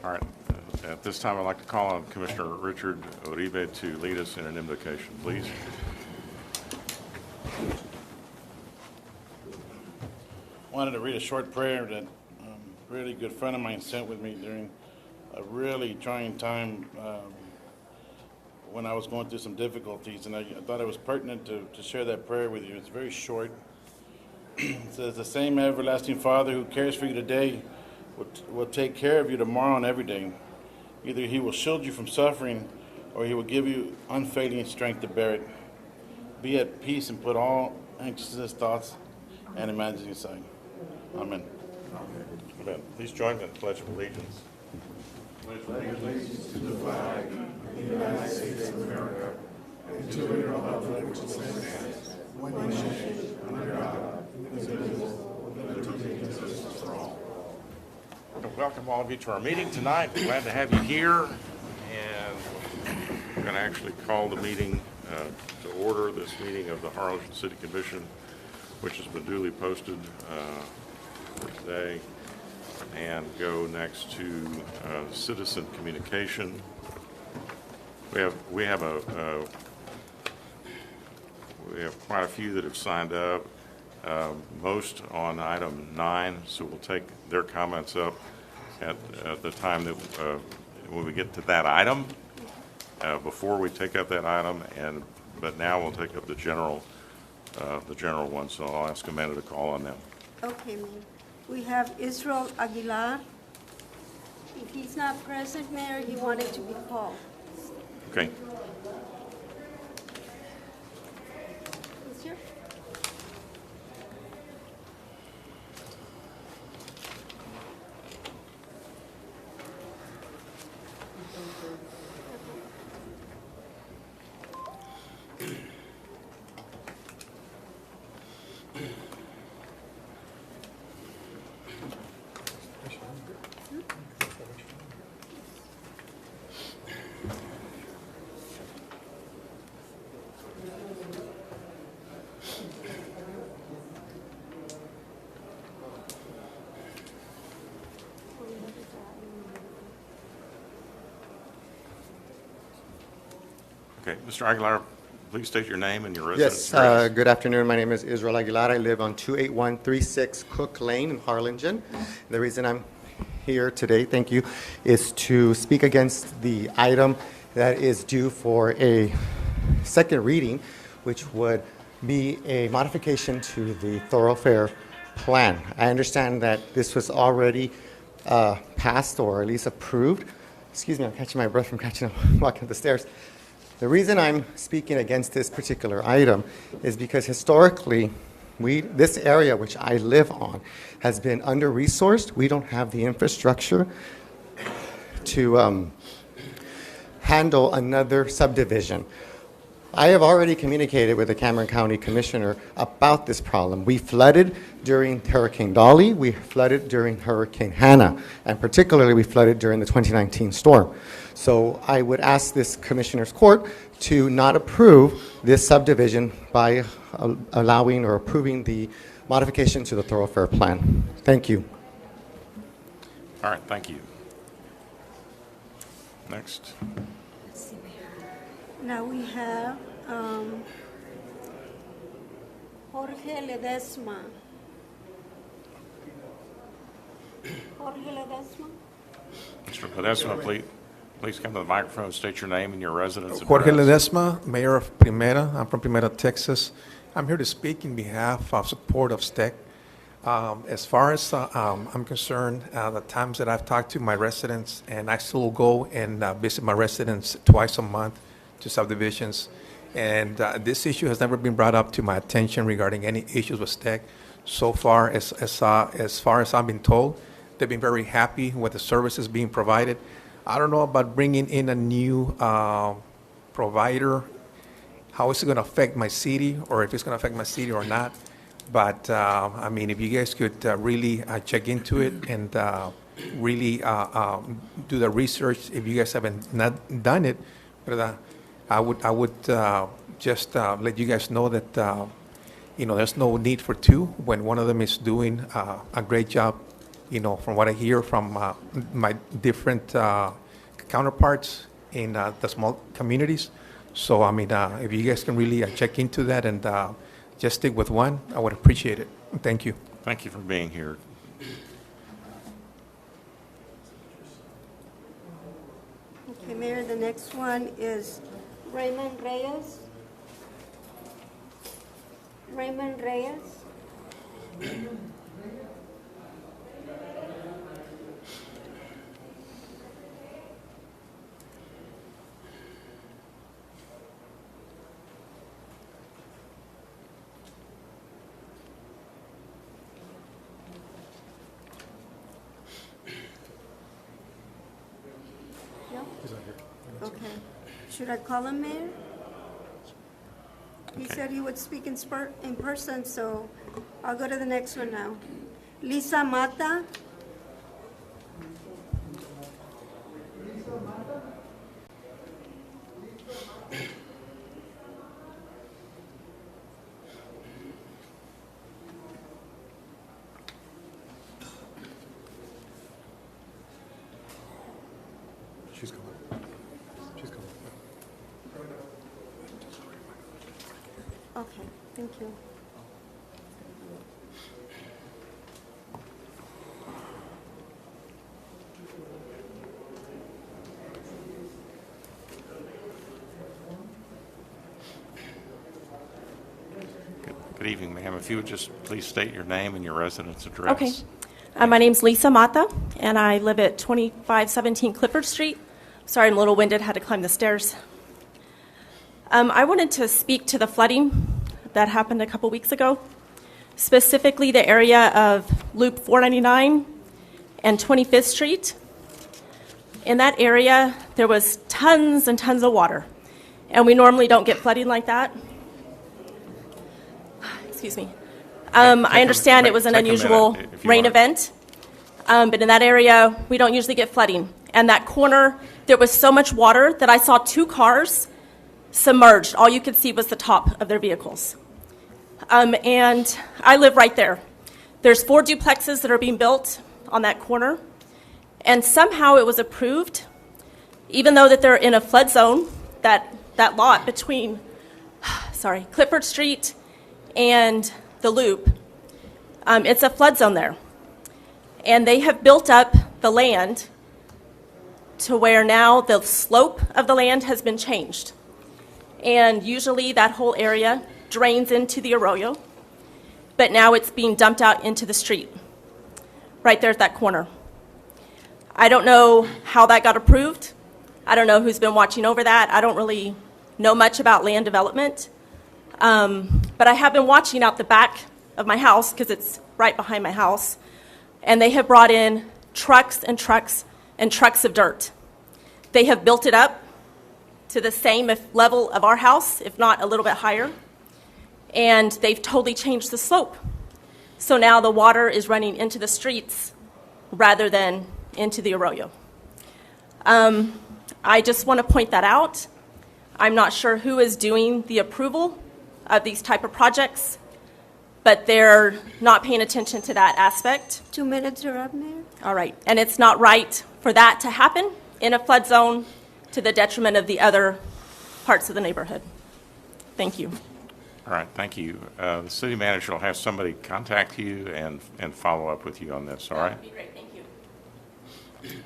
All right. At this time, I'd like to call on Commissioner Richard Uribe to lead us in an invocation, please. I wanted to read a short prayer that a really good friend of mine sent with me during a really trying time when I was going through some difficulties, and I thought it was pertinent to share that prayer with you. It's very short. It says, "The same everlasting Father who cares for you today will take care of you tomorrow and every day. Either he will shield you from suffering, or he will give you unfailing strength to bear it. Be at peace and put all anxious thoughts and imaginings aside." Amen. Amen. Please join me in the Pledge of Allegiance. Welcome all of you to our meeting tonight. We're glad to have you here, and we're going to actually call the meeting to order, this meeting of the Harlingen City Commission, which has been duly posted for today, and go next to citizen communication. We have quite a few that have signed up, most on item 9, so we'll take their comments up at the time that when we get to that item, before we take up that item, but now we'll take up the general one, so I'll ask Amanda to call on them. Okay, Mayor. We have Israel Aguilar. If he's not present, Mayor, he wanted to be called. Okay. Is here? Okay, Mr. Aguilar, please state your name and your residence. Yes, good afternoon. My name is Israel Aguilar. I live on 28136 Cook Lane in Harlingen. The reason I'm here today, thank you, is to speak against the item that is due for a second reading, which would be a modification to the thoroughfare plan. I understand that this was already passed or at least approved. Excuse me, I'm catching my breath from walking up the stairs. The reason I'm speaking against this particular item is because historically, this area which I live on has been under-resourced. We don't have the infrastructure to handle another subdivision. I have already communicated with the Cameron County Commissioner about this problem. We flooded during Hurricane Dolly, we flooded during Hurricane Hannah, and particularly we flooded during the 2019 storm. So I would ask this Commissioner's Court to not approve this subdivision by allowing or approving the modification to the thoroughfare plan. Thank you. All right, thank you. Next. Now we have Jorge Ledesma. Jorge Ledesma? Mr. Ledesma, please come to the microphone and state your name and your residence. Jorge address. Ledesma, Mayor of Primera. I'm from Primera, Texas. I'm here to speak in behalf of support of STEC. As far as I'm concerned, the times that I've talked to my residents, and I still go and visit my residents twice a month to subdivisions, and this issue has never been brought up to my attention regarding any issues with STEC. So far, as far as I've been told, they've been very happy with the services being provided. I don't know about bringing in a new provider, how is it going to affect my city, or if it's going to affect my city or not. But, I mean, if you guys could really check into it and really do the research, if you guys haven't not done it, but I would just let you guys know that, there's no need for two when one of them is doing a great job from what I hear from my different counterparts in the small communities. So, I mean, if you guys can really check into that and just stick with one, I would appreciate it. Thank you. Thank you for being here. Okay, Mayor, the next one is Raymond Reyes. Raymond Reyes. No? Okay. Should I call him, Mayor? He Okay. said he would speak in person, so I'll go to the next one now. Lisa Mata. She's coming. She's coming. Okay, thank you. Good evening, ma'am. If you would just please state your name and your residence address. Okay. My name's Lisa Mata, and I live at 2517 Clifford Street. Sorry, I'm a little winded, had to climb the stairs. I wanted to speak to the flooding that happened a couple weeks ago, specifically the area of Loop 499 and 25th Street. In that area, there was tons and tons of water, and we normally don't get flooding like that. Excuse me. I understand it was an take a minute, unusual if you rain want. event, but in that area, we don't usually get flooding. And that corner, there was so much water that I saw 2 cars submerged. All you could see was the top of their vehicles. And I live right there. There's 4 duplexes that are being built on that corner, and somehow it was approved, even though that they're in a flood zone, that lot between, Clifford Street and the Loop, it's a flood zone there. And they have built up the land to where now the slope of the land has been changed. And usually that whole area drains into the arroyo, but now it's being dumped out into the street, right there at that corner. I don't know how that got approved. I don't know who's been watching over that. I don't really know much about land development. But I have been watching out the back of my house because it's right behind my house, and they have brought in trucks and trucks and trucks of dirt. They have built it up to the same level of our house, if not a little bit higher, and they've totally changed the slope. So now the water is running into the streets rather than into the arroyo. I just want to point that out. I'm not sure who is doing the approval of these type of projects, but they're not paying attention to that aspect. 2 minutes are up, Mayor. All right, and it's not right for that to happen in a flood zone to the detriment of the other parts of the neighborhood. Thank you. All right, thank you. The city manager will have somebody contact you and follow up with you on this, all right? That'd be great, thank you.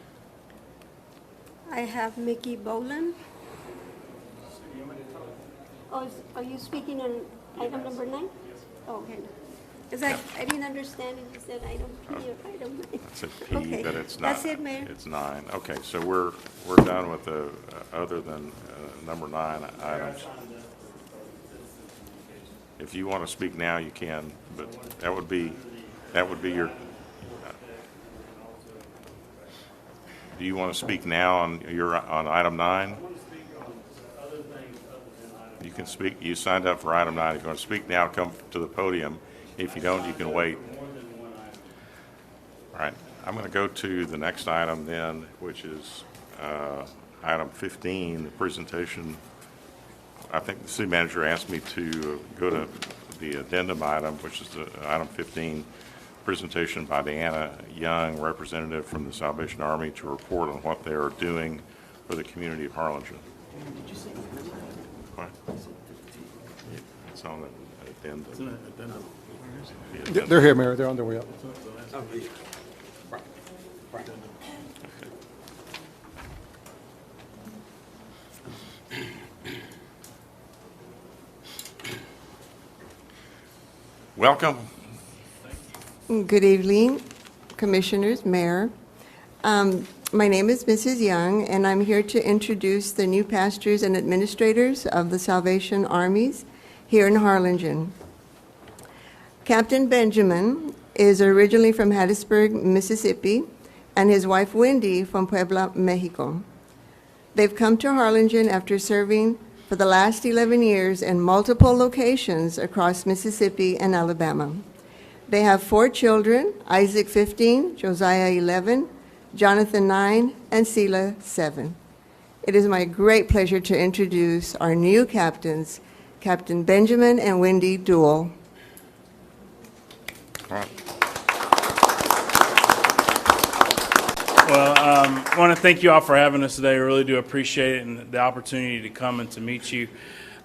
I have Mickey Boland. Oh, are you speaking on item number 9? Oh, okay. Because I didn't understand it. You said item P or item 9. It's a P, Okay. but it's not. That's it, Mayor. It's 9. Okay, so we're done with the, other than number 9 items. If you want to speak now, you can, but that would be your, do you want to speak now on item 9? You can speak, you signed up for item 9. If you want to speak now, come to the podium. If you don't, you can wait. All right, I'm going to go to the next item then, which is item 15, the presentation. I think the city manager asked me to go to the addendum item, which is item 15, presentation by Deanna Young, representative from the Salvation Army, to report on what they are doing for the community of Harlingen. What? It's on the addendum. The addendum. They're here, Mayor. They're on their way up. Welcome. Good evening, Commissioners, Mayor. My name is Mrs. Young, and I'm here to introduce the new pastors and administrators of the Salvation Armies here in Harlingen. Captain Benjamin is originally from Hattiesburg, Mississippi, and his wife Wendy from Puebla, Mexico. They've come to Harlingen after serving for the last 11 years in multiple locations across Mississippi and Alabama. They have 4 children, Isaac 15, Josiah 11, Jonathan 9, and Selah 7. It is my great pleasure to introduce our new captains, Captain Benjamin and Wendy Duell. All right. Well, I want to thank you all for having us today. I really do appreciate it and the opportunity to come and to meet you.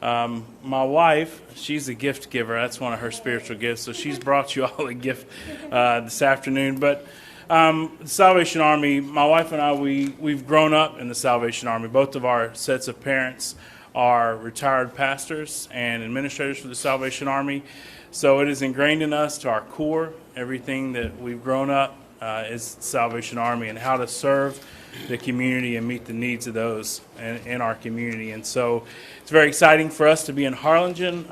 My wife, she's a gift giver. That's one of her spiritual gifts. So she's brought you all a gift this afternoon. But the Salvation Army, my wife and I, we've grown up in the Salvation Army. Both of our sets of parents are retired pastors and administrators for the Salvation Army. So it is ingrained in us to our core. Everything that we've grown up is Salvation Army and how to serve the community and meet the needs of those in our community. And so it's very exciting for us to be in Harlingen,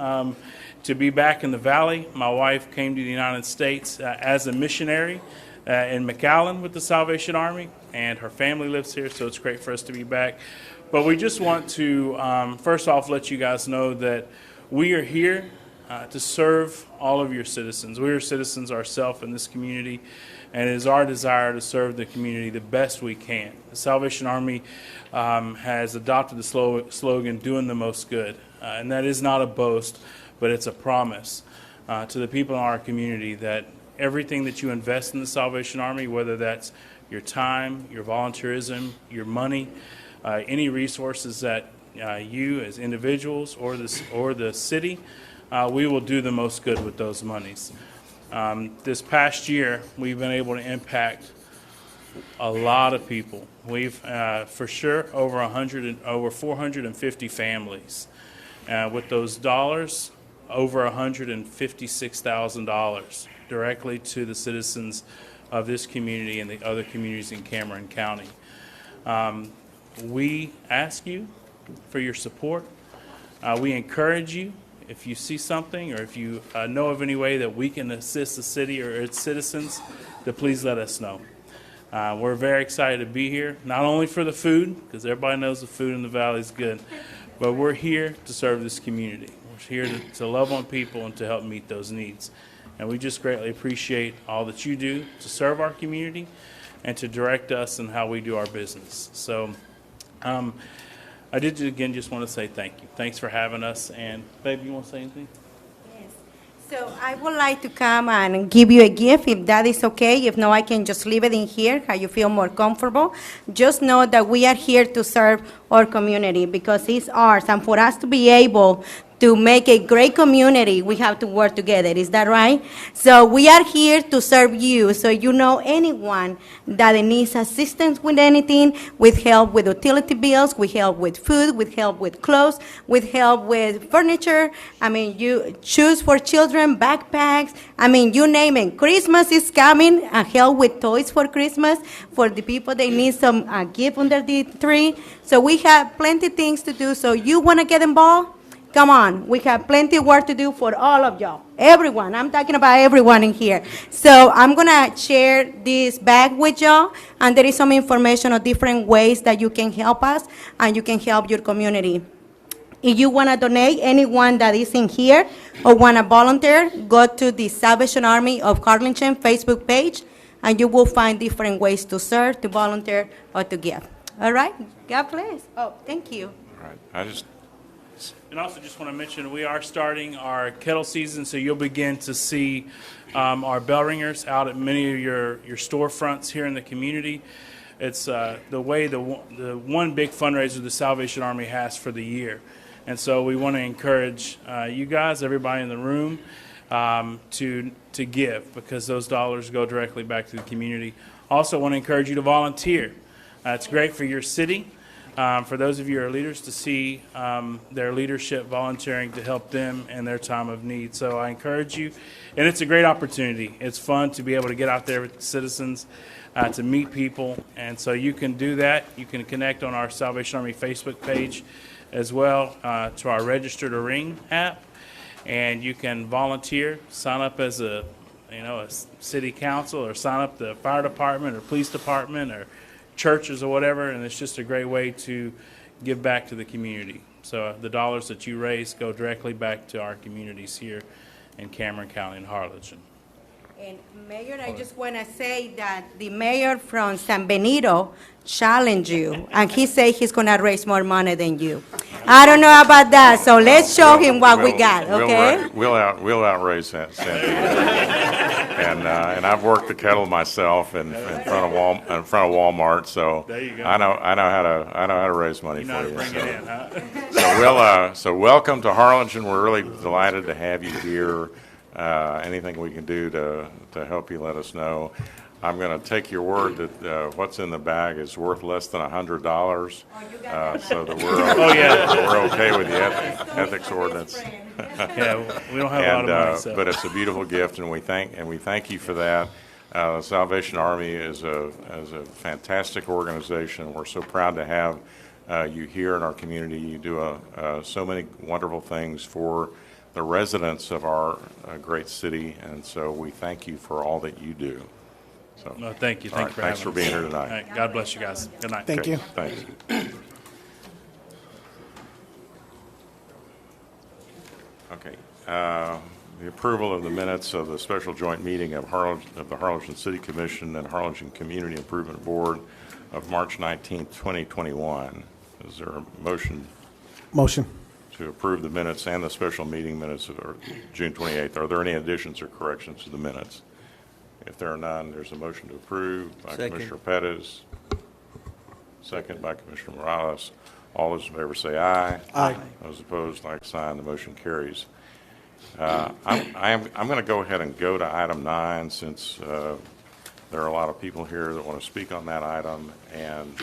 to be back in the Valley. My wife came to the United States as a missionary in McAllen with the Salvation Army, and her family lives here, so it's great for us to be back. But we just want to, first off, let you guys know that we are here to serve all of your citizens. We are citizens ourselves in this community, and it is our desire to serve the community the best we can. The Salvation Army has adopted the slogan, doing the most good, and that is not a boast, but it's a promise to the people in our community that everything that you invest in the Salvation Army, whether that's your time, your volunteerism, your money, any resources that you as individuals or the city, we will do the most good with those monies. This past year, we've been able to impact a lot of people. We've, for sure, over 450 families. With those dollars, over $156,000 directly to the citizens of this community and the other communities in Cameron County. We ask you for your support. We encourage you, if you see something or if you know of any way that we can assist the city or its citizens, to please let us know. We're very excited to be here, not only for the food, because everybody knows the food in the valley is good, but we're here to serve this community. We're here to love on people and to help meet those needs. And we just greatly appreciate all that you do to serve our community and to direct us in how we do our business. So I did, again, just want to say thank you. Thanks for having us. And, babe, you want to say anything? Yes. So I would like to come and give you a gift, if that is okay. If no, I can just leave it in here, how you feel more comfortable. Just know that we are here to serve our community because it's ours. And for us to be able to make a great community, we have to work together. Is that right? So we are here to serve you. So you know anyone that needs assistance with anything, with help with utility bills, with help with food, with help with clothes, with help with furniture. I mean, you choose for children, backpacks. I mean, you name it. Christmas is coming, help with toys for Christmas for the people that need some gift under the tree. So we have plenty of things to do. So you want to get involved? Come on, we have plenty of work to do for all of y'all. Everyone, I'm talking about everyone in here. So I'm gonna share this bag with y'all, and there is some information on different ways that you can help us and you can help your community. If you wanna donate, anyone that is in here or wanna volunteer, go to the Salvation Army of Harlingen Facebook page, and you will find different ways to serve, to volunteer, or to give. All right, God bless. Oh, thank you. All right. I just And also just want to mention, we are starting our kettle season, so you'll begin to see our bell ringers out at many of your storefronts here in the community. It's the one big fundraiser the Salvation Army has for the year. And so we want to encourage you guys, everybody in the room, to give, because those dollars go directly back to the community. Also want to encourage you to volunteer. It's great for your city. For those of you who are leaders, to see their leadership volunteering to help them in their time of need. So I encourage you, and it's a great opportunity. It's fun to be able to get out there with the citizens, to meet people, and so you can do that. You can connect on our Salvation Army Facebook page as well, to our Register to Ring app, and you can volunteer, sign up as a city council, or sign up the fire department or police department or churches or whatever, and it's just a great way to give back to the community. So the dollars that you raise go directly back to our communities here in Cameron County and Harlingen. And Mayor, I just want to say that the mayor from San Benito challenged you, and he said he's going to raise more money than you. I don't know about that, so let's show him what we got, okay? We'll outraise that, Cindy. And I've worked the kettle myself in front of Walmart, so There you go. I know how to raise money You know how for to you. bring So. it in, huh? So welcome to Harlingen. We're really delighted to have you here. Anything we can do to help you, let us know. I'm going to take your word that what's in the bag is worth less than $100, so that we're okay with the ethics ordinance. Yeah, we don't have a lot of money, so. But it's a beautiful gift, and we thank you for that. The Salvation Army is a fantastic organization. We're so proud to have you here in our community. You do so many wonderful things for the residents of our great city, and so we thank you for all that you do. So, No, thank you. all right, Thank you for thanks having for being us. here All tonight. right, God bless you guys. Good night. Thank you. Thanks. Okay. The approval of the minutes of the special joint meeting of the Harlingen City Commission and Harlingen Community Improvement Board of March 19th, 2021. Is there a motion Motion. to approve the minutes and the special meeting minutes of June 28th? Are there any additions or corrections to the minutes? If there are none, there's a motion to approve by Commissioner Pettis, second by Commissioner Morales. All those in favor say aye. Aye. Those opposed, like sign. The motion carries. I'm going to go ahead and go to item 9, since there are a lot of people here that want to speak on that item, and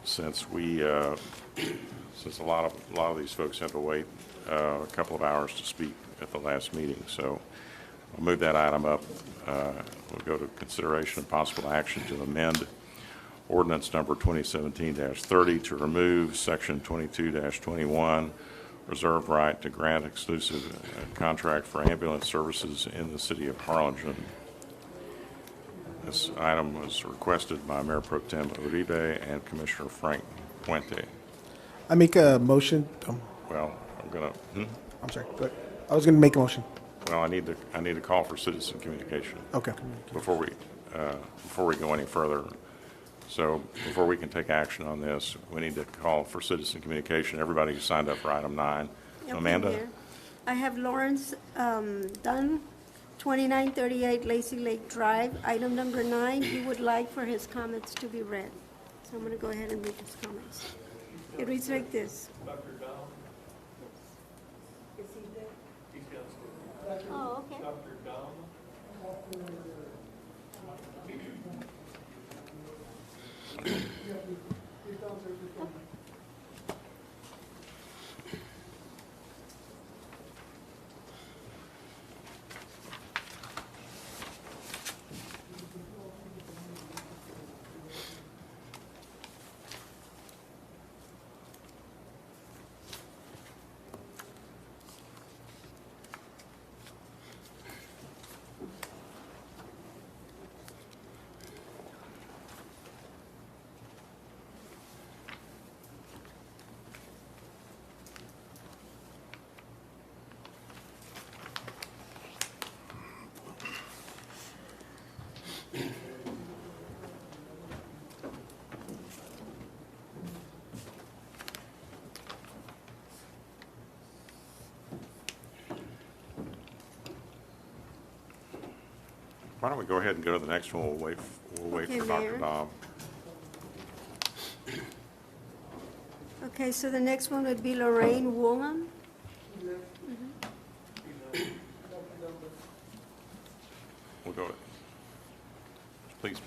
since a lot of these folks had to wait a couple of hours to speak at the last meeting, so I'll move that item up. We'll go to consideration of possible action to amend ordinance number 2017-30 to remove section 22-21, reserve right to grant exclusive contract for ambulance services in the city of Harlingen. This item was requested by Mayor Pro Tem Uribe and Commissioner Frank Puente. I make a motion. Well, I'm gonna. I'm sorry. Go ahead. I was going to make a motion. Well, I need to call for citizen communication Okay. before we go any further. So before we can take action on this, we need to call for citizen communication. Everybody who signed up for item 9. Okay, Amanda? Mayor. I have Lawrence Dunn, 2938 Lazy Lake Drive. Item number 9, he would like for his comments to be read. So I'm going to go ahead and read his comments. It reads like this. Oh, okay. Why don't we go ahead and go to the next one? We'll wait Okay, for Dr. Mayor. Dobb. Okay, so the next one would be Lorraine Woolham. We'll go. Please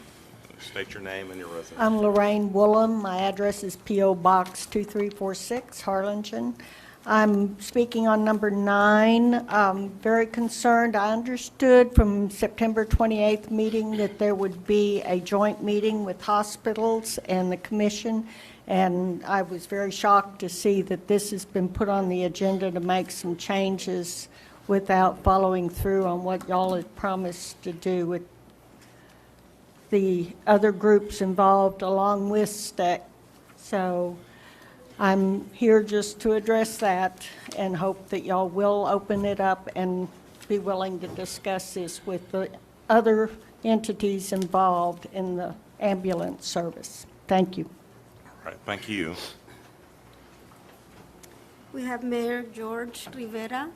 state your name and your residence. I'm Lorraine Woolham. My address is P.O. Box 2346, Harlingen. I'm speaking on number 9. Very concerned. I understood from September 28th meeting that there would be a joint meeting with hospitals and the commission, and I was very shocked to see that this has been put on the agenda to make some changes without following through on what y'all had promised to do with the other groups involved along with STEC. So I'm here just to address that and hope that y'all will open it up and be willing to discuss this with the other entities involved in the ambulance service. Thank you. All right, thank you. We have Mayor George Rivera.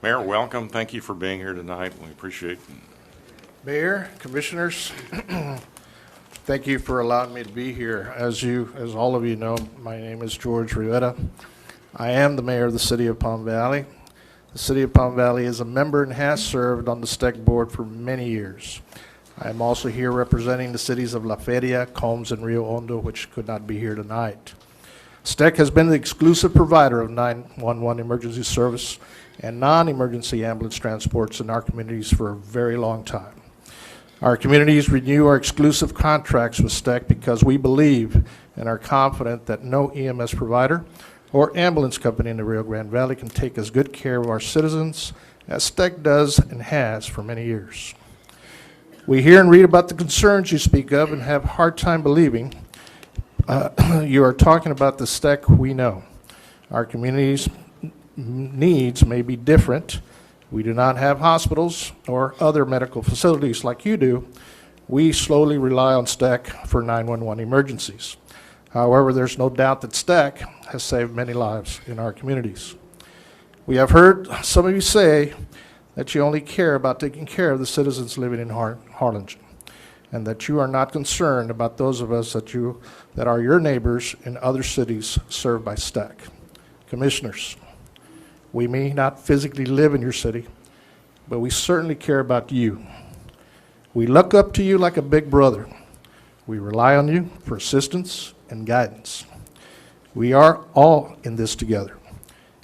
Mayor, welcome. Thank you for being here tonight. We appreciate it. Mayor, Commissioners, thank you for allowing me to be here. As all of you know, my name is George Rivera. I am the mayor of the City of Palm Valley. The City of Palm Valley is a member and has served on the STEC board for many years. I am also here representing the cities of La Feria, Combs, and Rio Hondo, which could not be here tonight. STEC has been the exclusive provider of 911 emergency service and non-emergency ambulance transports in our communities for a very long time. Our communities renew our exclusive contracts with STEC because we believe and are confident that no EMS provider or ambulance company in the Rio Grande Valley can take as good care of our citizens as STEC does and has for many years. We hear and read about the concerns you speak of and have a hard time believing you are talking about the STEC we know. Our communities' needs may be different. We do not have hospitals or other medical facilities like you do. We slowly rely on STEC for 911 emergencies. However, there's no doubt that STEC has saved many lives in our communities. We have heard some of you say that you only care about taking care of the citizens living in Harlingen, and that you are not concerned about those of us that are your neighbors in other cities served by STEC. Commissioners, we may not physically live in your city, but we certainly care about you. We look up to you like a big brother. We rely on you for assistance and guidance. We are all in this together,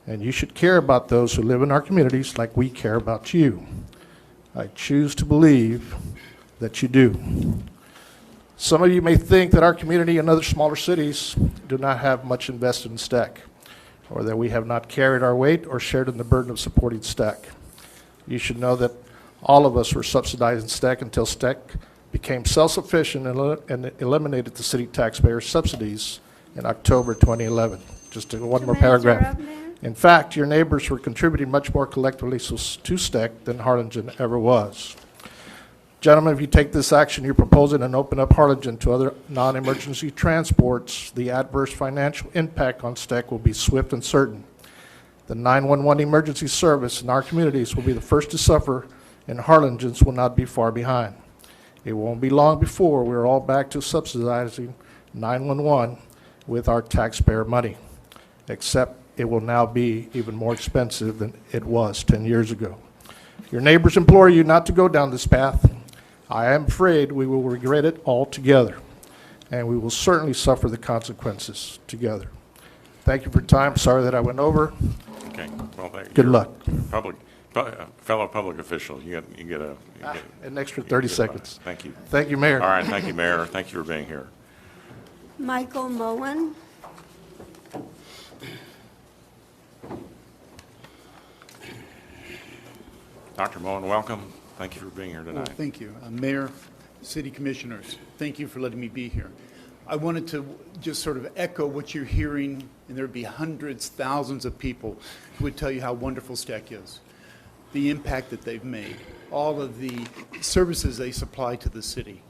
and you should care about those who live in our communities like we care about you. I choose to believe that you do. Some of you may think that our community and other smaller cities do not have much invested in STEC, or that we have not carried our weight or shared in the burden of supporting STEC. You should know that all of us were subsidizing STEC until STEC became self-sufficient and eliminated the city taxpayer subsidies in October 2011. Just one more paragraph. In fact, your neighbors were contributing much more collectively to STEC than Harlingen ever was. Gentlemen, if you take this action you're proposing and open up Harlingen to other non-emergency transports, the adverse financial impact on STEC will be swift and certain. The 911 emergency service in our communities will be the first to suffer, and Harlingen's will not be far behind. It won't be long before we're all back to subsidizing 911 with our taxpayer money, except it will now be even more expensive than it was 10 years ago. Your neighbors implore you not to go down this path. I am afraid we will regret it all together, and we will certainly suffer the consequences together. Thank you for your time. Sorry that I went over. Okay. Well, thank you. Good luck. Fellow public official, you get An extra 30 seconds. Thank you. Thank you, Mayor. All right, thank you, Mayor. Thank you for being here. Michael Moen. Dr. Moen, welcome. Thank you for being here tonight. Well, thank you. Mayor, City Commissioners, thank you for letting me be here. I wanted to just sort of echo what you're hearing, and there'd be hundreds, thousands of people who would tell you how wonderful STEC is, the impact that they've made, all of the services they supply to the city.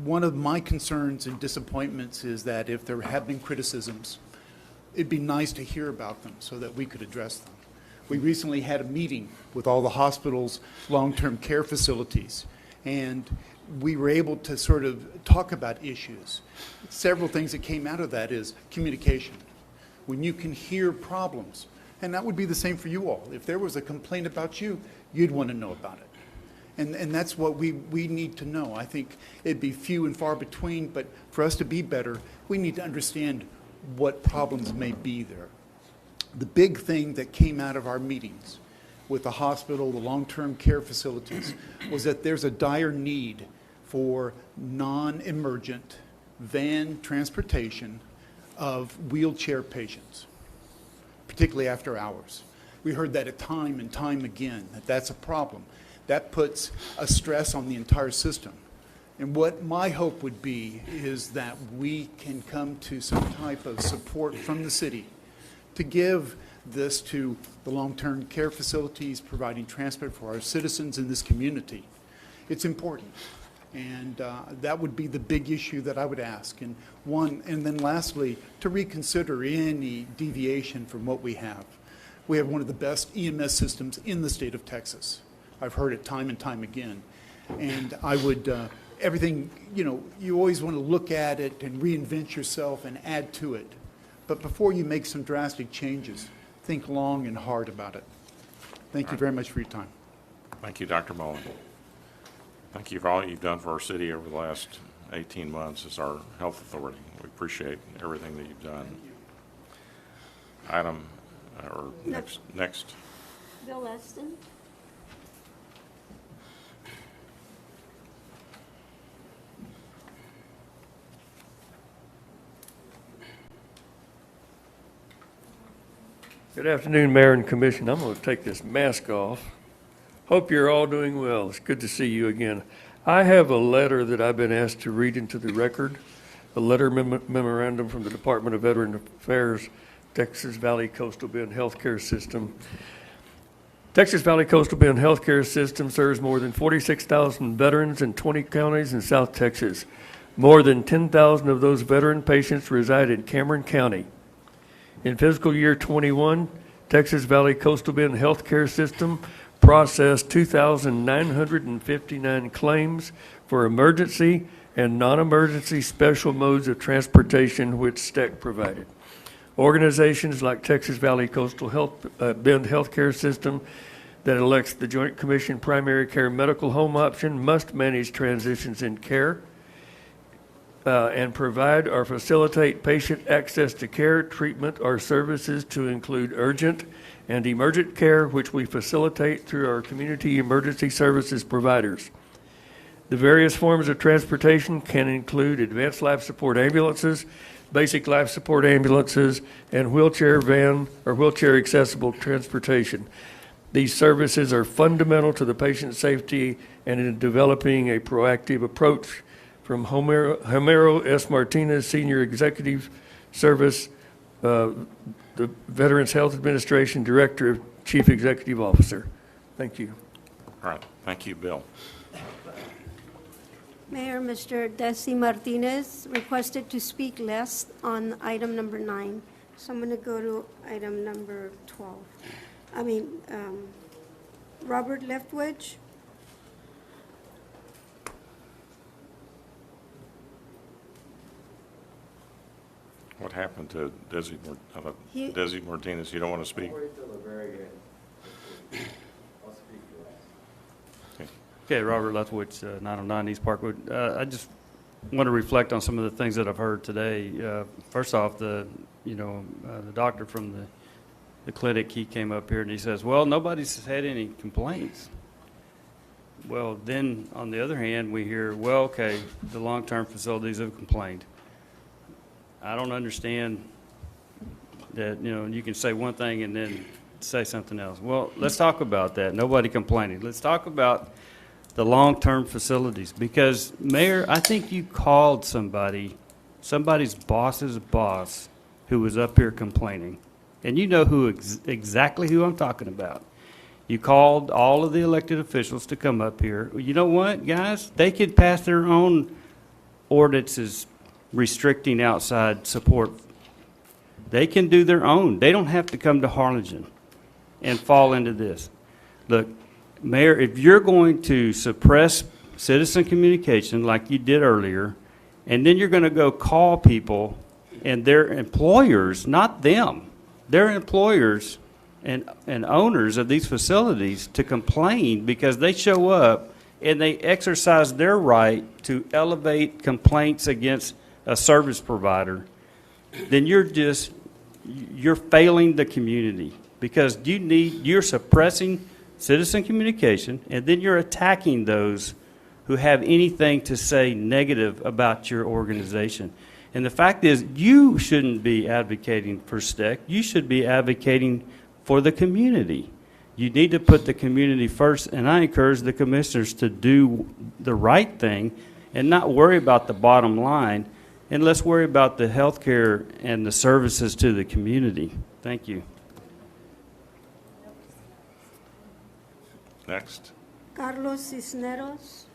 One of my concerns and disappointments is that if there have been criticisms, it'd be nice to hear about them so that we could address them. We recently had a meeting with all the hospitals' long-term care facilities, and we were able to sort of talk about issues. Several things that came out of that is communication. When you can hear problems, and that would be the same for you all. If there was a complaint about you, you'd want to know about it. And that's what we need to know. I think it'd be few and far between, but for us to be better, we need to understand what problems may be there. The big thing that came out of our meetings with the hospital, the long-term care facilities, was that there's a dire need for non-emergent van transportation of wheelchair patients, particularly after hours. We heard that time and time again, that that's a problem. That puts a stress on the entire system. And what my hope would be is that we can come to some type of support from the city to give this to the long-term care facilities, providing transport for our citizens in this community. It's important. And that would be the big issue that I would ask. And then lastly, to reconsider any deviation from what we have. We have one of the best EMS systems in the state of Texas. I've heard it time and time again. And I would, everything, you always want to look at it and reinvent yourself and add to it. But before you make some drastic changes, think long and hard about it. Thank you very much for your time. Thank you, Dr. Mullen. Thank you for all you've done for our city over the last 18 months as our health authority. We appreciate everything that you've done. Item, or next. Bill Eston. Good afternoon, Mayor and Commission. I'm going to take this mask off. Hope you're all doing well. It's good to see you again. I have a letter that I've been asked to read into the record, a letter memorandum from the Department of Veteran Affairs, Texas Valley Coastal Bend Healthcare System. Texas Valley Coastal Bend Healthcare System serves more than 46,000 veterans in 20 counties in South Texas. More than 10,000 of those veteran patients reside in Cameron County. In fiscal year 21, Texas Valley Coastal Bend Healthcare System processed 2,959 claims for emergency and non-emergency special modes of transportation which STEC provided. Organizations like Texas Valley Coastal Bend Healthcare System that elects the Joint Commission Primary Care Medical Home option must manage transitions in care and provide or facilitate patient access to care, treatment, or services to include urgent and emergent care, which we facilitate through our community emergency services providers. The various forms of transportation can include advanced life support ambulances, basic life support ambulances, and wheelchair van or wheelchair accessible transportation. These services are fundamental to the patient's safety and in developing a proactive approach. From Homero S. Martinez, Senior Executive Service, the Veterans Health Administration Director, Chief Executive Officer. Thank you. All right. Thank you, Bill. Mayor, Mr. Desi Martinez requested to speak last on item number 9. So I'm going to go to item number 12. Robert Leftwich. What happened to Desi Martinez? You don't want to speak? Okay, Robert Leftwich, 909 East Parkwood. I just want to reflect on some of the things that I've heard today. First off, the doctor from the clinic, he came up here and he says, well, nobody's had any complaints. Well, then on the other hand, we hear, well, okay, the long-term facilities have complained. I don't understand that, you can say one thing and then say something else. Well, let's talk about that. Nobody complaining. Let's talk about the long-term facilities because, Mayor, I think you called somebody's boss's boss who was up here complaining. And you know exactly who I'm talking about. You called all of the elected officials to come up here. You know what, guys? They could pass their own ordinances restricting outside support. They can do their own. They don't have to come to Harlingen. and fall into this. Look, Mayor, if you're going to suppress citizen communication like you did earlier, and then you're going to go call people and their employers, not them, their employers and owners of these facilities to complain because they show up and they exercise their right to elevate complaints against a service provider, then you're failing the community, because you're suppressing citizen communication, and then you're attacking those who have anything to say negative about your organization. And the fact is, you shouldn't be advocating for STEC. You should be advocating for the community. You need to put the community first, and I encourage the commissioners to do the right thing and not worry about the bottom line, and let's worry about the health care and the services to the community. Thank you. Next. Carlos Cisneros.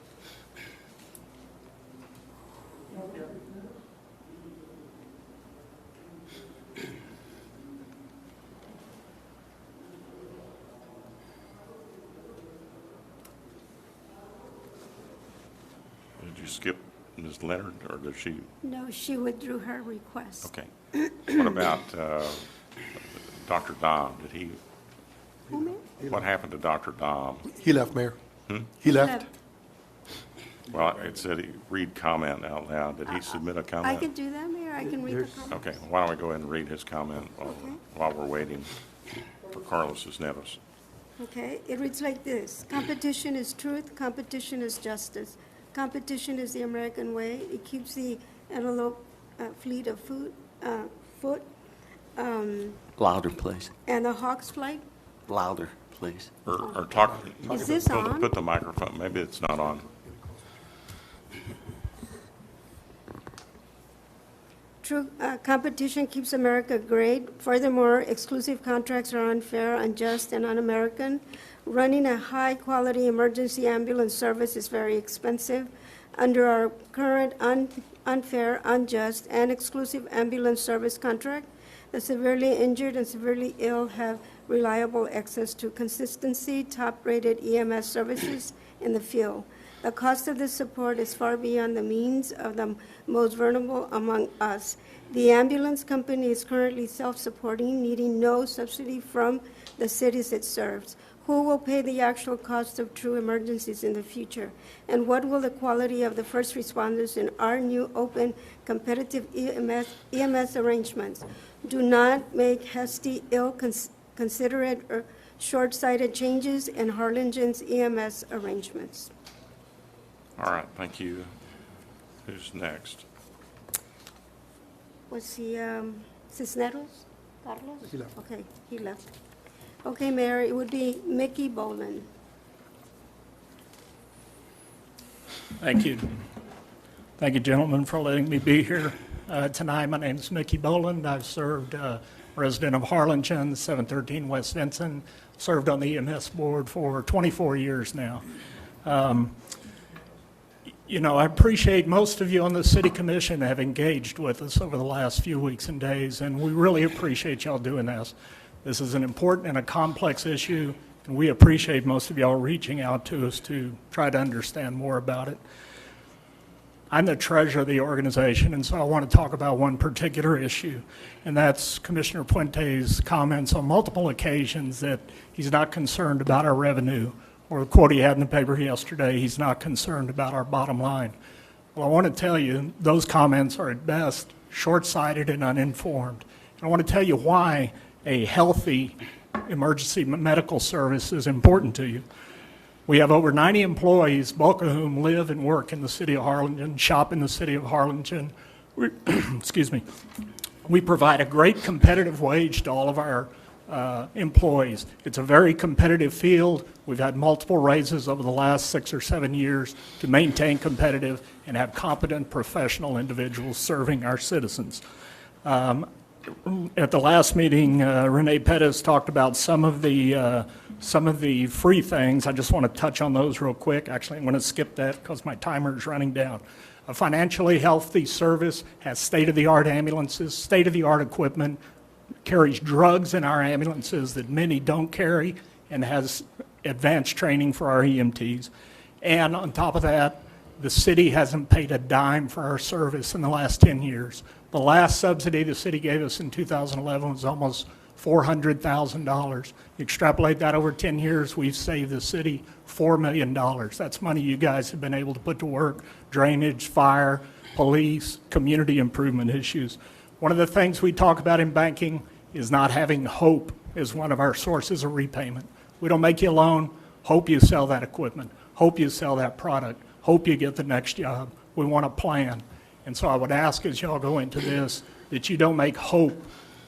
Did you skip Ms. Leonard, or did she? No, she withdrew her request. Okay. What about Dr. Dom? Did he? Who, Mayor? What happened to Dr. Dom? He left, Mayor. He left. Well, it said he read comment out loud. Did he submit a comment? I can do that, Mayor. I can read the comment. Okay, why don't we go ahead and read his comment while we're waiting for Carlos Cisneros. Okay, it reads like this. Competition is truth, competition is justice. Competition is the American way. It keeps the antelope fleet of foot, Louder, please. and the hawk's flight. Louder, please. Or talk. Is this on? Put the microphone, maybe it's not on. True, competition keeps America great. Furthermore, exclusive contracts are unfair, unjust, and un-American. Running a high-quality emergency ambulance service is very expensive. Under our current unfair, unjust, and exclusive ambulance service contract, the severely injured and severely ill have reliable access to consistency, top-rated EMS services in the field. The cost of this support is far beyond the means of the most vulnerable among us. The ambulance company is currently self-supporting, needing no subsidy from the cities it serves. Who will pay the actual cost of true emergencies in the future? And what will the quality of the first responders in our new open, competitive EMS arrangements? Do not make hasty, ill-considerate, or short-sighted changes in Harlingen's EMS arrangements. All right, thank you. Who's next? Was he Cisneros? Carlos? He left. Okay, he left. Okay, Mayor, it would be Mickey Boland. Thank you. Thank you, gentlemen, for letting me be here tonight. My name is Mickey Boland. I've served resident of Harlingen, 713 West Vinson, served on the EMS board for 24 years now. You know, I appreciate most of you on the City Commission have engaged with us over the last few weeks and days, and we really appreciate y'all doing this. This is an important and a complex issue, and we appreciate most of y'all reaching out to us to try to understand more about it. I'm the treasurer of the organization, and so I want to talk about one particular issue, and that's Commissioner Puente's comments on multiple occasions that he's not concerned about our revenue, or the quote he had in the paper yesterday, he's not concerned about our bottom line. Well, I want to tell you, those comments are at best short-sighted and uninformed. And I want to tell you why a healthy emergency medical service is important to you. We have over 90 employees, bulk of whom live and work in the city of Harlingen, shop in the city of Harlingen. Excuse me. We provide a great competitive wage to all of our employees. It's a very competitive field. We've had multiple raises over the last 6 or 7 years to maintain competitive and have competent professional individuals serving our citizens. At the last meeting, Renee Pettis talked about some of the free things. I just want to touch on those real quick. Actually, I'm going to skip that because my timer is running down. A financially healthy service has state-of-the-art ambulances, state-of-the-art equipment, carries drugs in our ambulances that many don't carry, and has advanced training for our EMTs. And on top of that, the city hasn't paid a dime for our service in the last 10 years. The last subsidy the city gave us in 2011 was almost $400,000. Extrapolate that over 10 years, we've saved the city $4 million. That's money you guys have been able to put to work: drainage, fire, police, community improvement issues. One of the things we talk about in banking is not having hope as one of our sources of repayment. We don't make you a loan, hope you sell that equipment, hope you sell that product, hope you get the next job. We want a plan. And so I would ask, as y'all go into this, that you don't make hope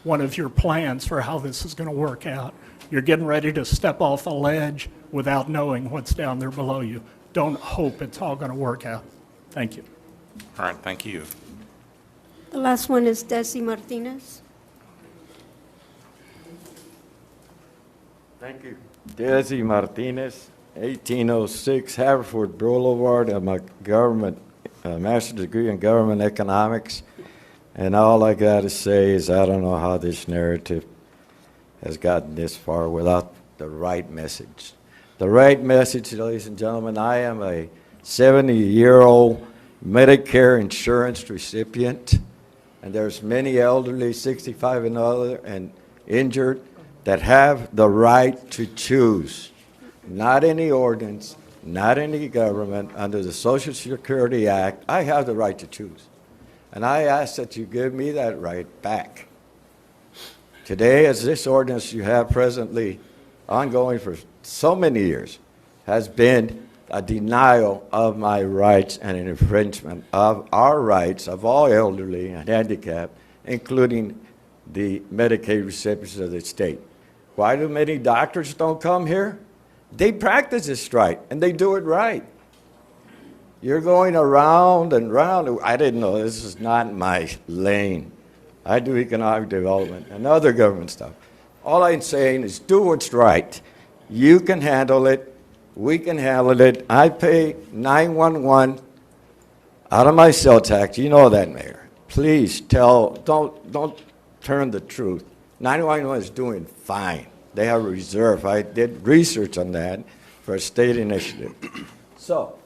one of your plans for how this is going to work out. You're getting ready to step off a ledge without knowing what's down there below you. Don't hope it's all going to work out. Thank you. All right, thank you. The last one is Desi Martinez. Thank you. Desi Martinez, 1806 Haverford Boulevard. I'm a master's degree in government economics. And all I got to say is I don't know how this narrative has gotten this far without the right message. The right message, ladies and gentlemen, I am a 70-year-old Medicare insurance recipient, and there's many elderly, 65 and other, and injured, that have the right to choose. Not any ordinance, not any government. Under the Social Security Act, I have the right to choose. And I ask that you give me that right back. Today, as this ordinance you have presently ongoing for so many years has been a denial of my rights and an infringement of our rights of all elderly and handicapped, including the Medicaid recipients of the state. Why do many doctors don't come here? They practice this right, and they do it right. You're going around and round. I didn't know. This is not my lane. I do economic development and other government stuff. All I'm saying is do what's right. You can handle it. We can handle it. I pay 911 out of my cell tax. You know that, Mayor. Please don't turn the truth. 911 is doing fine. They have a reserve. I did research on that for a state initiative. So,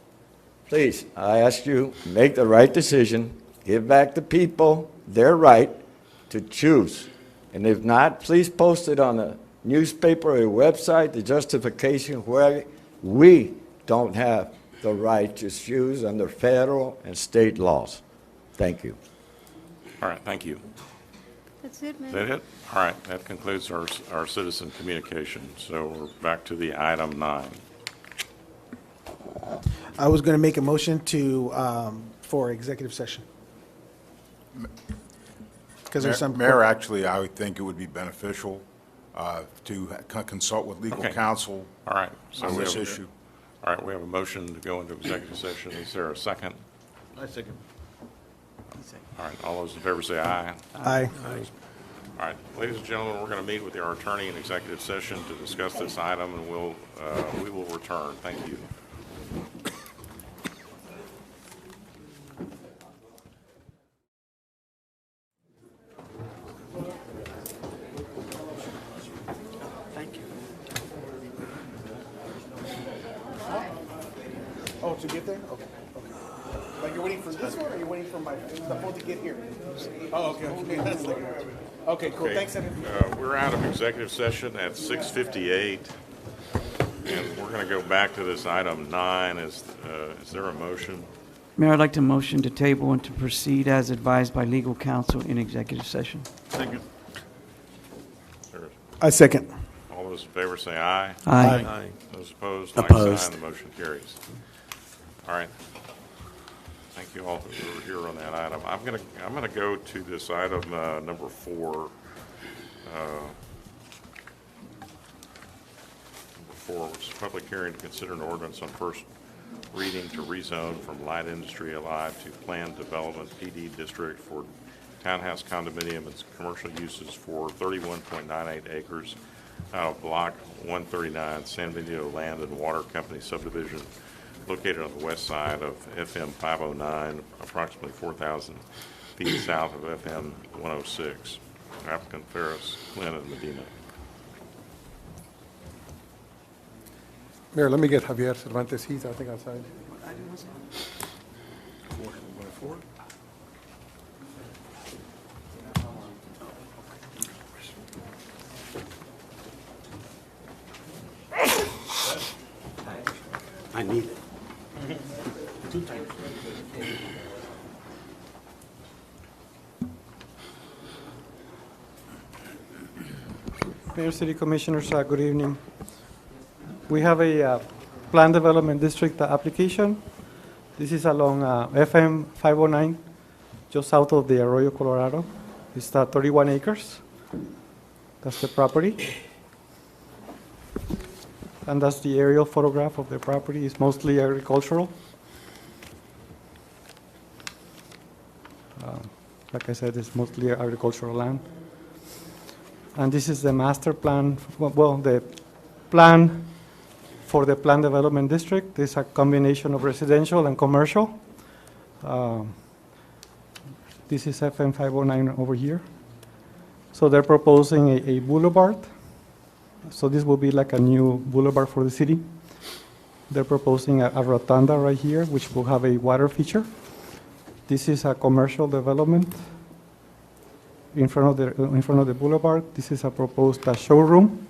please, I ask you, make the right decision. Give back the people their right to choose. And if not, please post it on a newspaper or a website, the justification where we don't have the right to choose under federal and state laws. Thank you. All right, thank you. That's it, Is Mayor. that it? All right, that concludes our citizen communication. So we're back to the item 9. I was going to make a motion for executive session. Because there's some. Mayor, actually, I would think it would be beneficial to consult with legal Okay. counsel All right. So on we this have- issue. All right, we have a motion to go into executive session. Is there a second? I second. All right, all those in favor say aye. Aye. All right, ladies and gentlemen, we're going to meet with our attorney in executive session to discuss this item, and we will return. Thank you. Oh, to get there? Okay. Like you're waiting for this one, or you're waiting for the phone to get here? Oh, okay. That's like, okay, cool. Okay, Thanks, Senator. we're out of executive session at 6:58, and we're going to go back to this item 9. Is there a motion? Mayor, I'd like to motion to table and to proceed as advised by legal counsel in executive session. Second. I second. All those in favor say aye. Aye. Those opposed, like Opposed. sign. The motion carries. All right. Thank you all who were here on that item. I'm gonna go to this item number 4. Which is public hearing to consider an ordinance on first reading to rezone from light industry alive to planned development PD district for townhouse condominium and commercial uses for 31.98 acres out of block 139 San Benito Land and Water Company subdivision located on the west side of FM 509, approximately 4,000 feet south of FM 106. applicant Ferris, Quinn, and Medina. Mayor, let me get Javier Cervantes. He's, I think, outside. I need it. Mayor, City Commissioners, good evening. We have a Plan Development District application. This is along FM 509, just south of the Arroyo Colorado. It's 31 acres. That's the property. And that's the aerial photograph of the property. It's mostly agricultural. Like I said, it's mostly agricultural land. And this is the master plan, well, the plan for the Plan Development District. It's a combination of residential and commercial. This is FM 509 over here. So they're proposing a boulevard. So this will be like a new boulevard for the city. They're proposing a rotunda right here, which will have a water feature. This is a commercial development in front of the boulevard. This is a proposed showroom.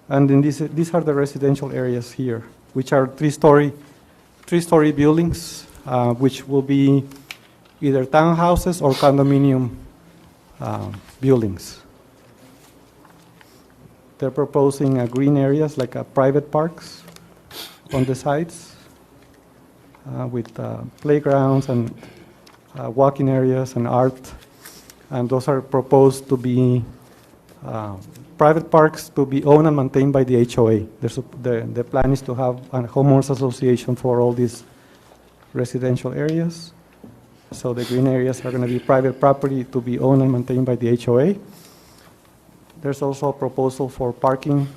And then these are the residential areas here, which are three-story buildings, which will be either townhouses or condominium buildings. They're proposing green areas like private parks on the sides with playgrounds and walking areas and art. And those are proposed to be private parks to be owned and maintained by the HOA. The plan is to have a homeowners association for all these residential areas. So the green areas are going to be private property to be owned and maintained by the HOA. There's also a proposal for parking,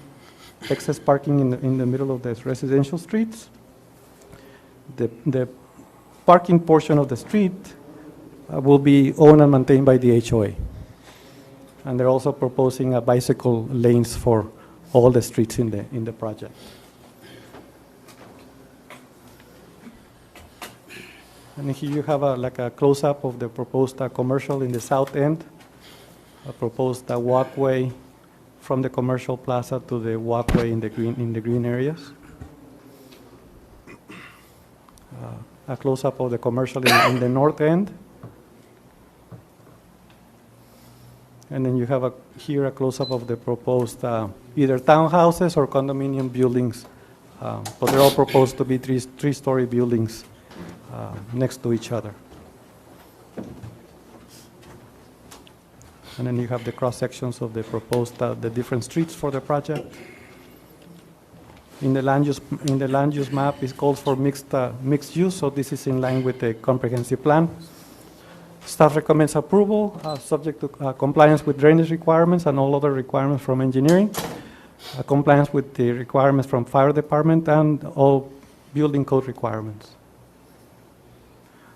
excess parking in the middle of the residential streets. The parking portion of the street will be owned and maintained by the HOA. And they're also proposing bicycle lanes for all the streets in the project. And here you have a close-up of the proposed commercial in the south end. A proposed walkway from the commercial plaza to the walkway in the green areas. A close-up of the commercial in the north end. And then you have here a close-up of the proposed either townhouses or condominium buildings. But they're all proposed to be three-story buildings next to each other. And then you have the cross-sections of the proposed, the different streets for the project. In the land use map, it calls for mixed use, so this is in line with the comprehensive plan. Staff recommends approval, subject to compliance with drainage requirements and all other requirements from engineering, compliance with the requirements from fire department, and all building code requirements.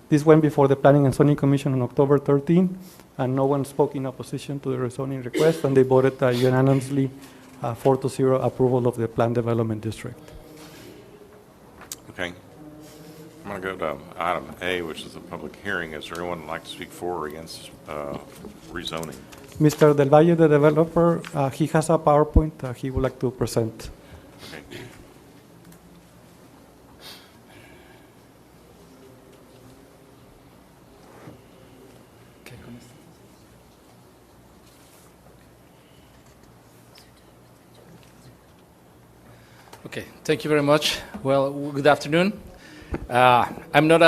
This went before the Planning and Zoning Commission on October 13, and no one spoke in opposition to the rezoning request, and they voted unanimously 4-0 approval of the Plan Development District. Okay. I'm going to go to item A, which is the public hearing. Is there anyone who'd like to speak for or against rezoning? Mr. Del Valle, the developer, he has a PowerPoint he would like to present. Okay. Okay, thank you very much. Well, good afternoon. I'm not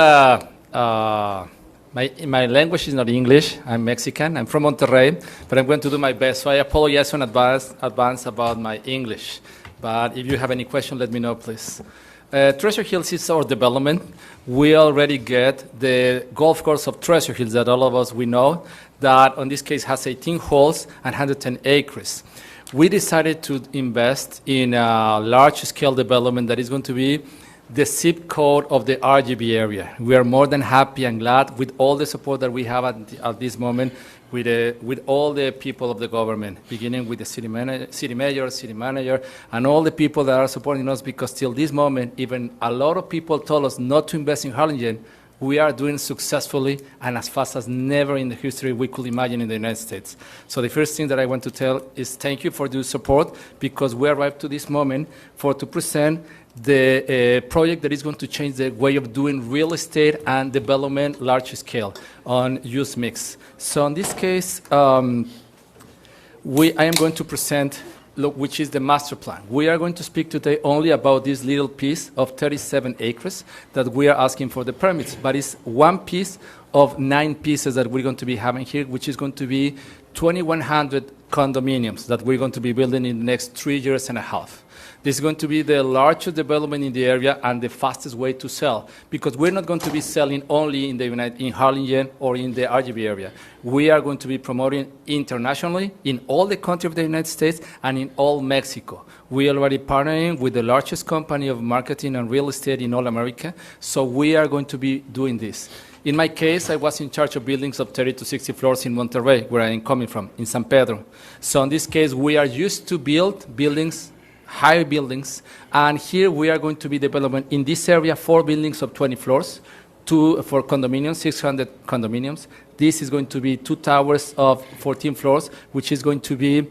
my language is not English. I'm Mexican. I'm from Monterrey, but I'm going to do my best. So I apologize in advance about my English. But if you have any question, let me know, please. Treasure Hills is our development. We already get the golf course of Treasure Hills that all of us we know that, in this case, has 18 holes and 110 acres. We decided to invest in a large-scale development that is going to be the zip code of the RGB area. We are more than happy and glad with all the support that we have at this moment with all the people of the government, beginning with the city mayor, city manager, and all the people that are supporting us, because till this moment, even a lot of people told us not to invest in Harlingen. We are doing successfully and as fast as never in the history we could imagine in the United States. So the first thing that I want to tell is thank you for your support, because we arrived to this moment to present the project that is going to change the way of doing real estate and development large scale on use mix. So in this case, I am going to present which is the master plan. We are going to speak today only about this little piece of 37 acres that we are asking for the permits, but it's one piece of 9 pieces that we're going to be having here, which is going to be 2,100 condominiums that we're going to be building in the next 3 years and a half. This is going to be the largest development in the area and the fastest way to sell, because we're not going to be selling only in Harlingen or in the RGB area. We are going to be promoting internationally in all the countries of the United States and in all Mexico. We are already partnering with the largest company of marketing and real estate in all America, so we are going to be doing this. In my case, I was in charge of buildings of 30 to 60 floors in Monterrey, where I am coming from, in San Pedro. So in this case, we are used to build buildings, high buildings, and here we are going to be developing in this area 4 buildings of 20 floors, 2 for condominiums, 600 condominiums. This is going to be 2 towers of 14 floors, which is going to be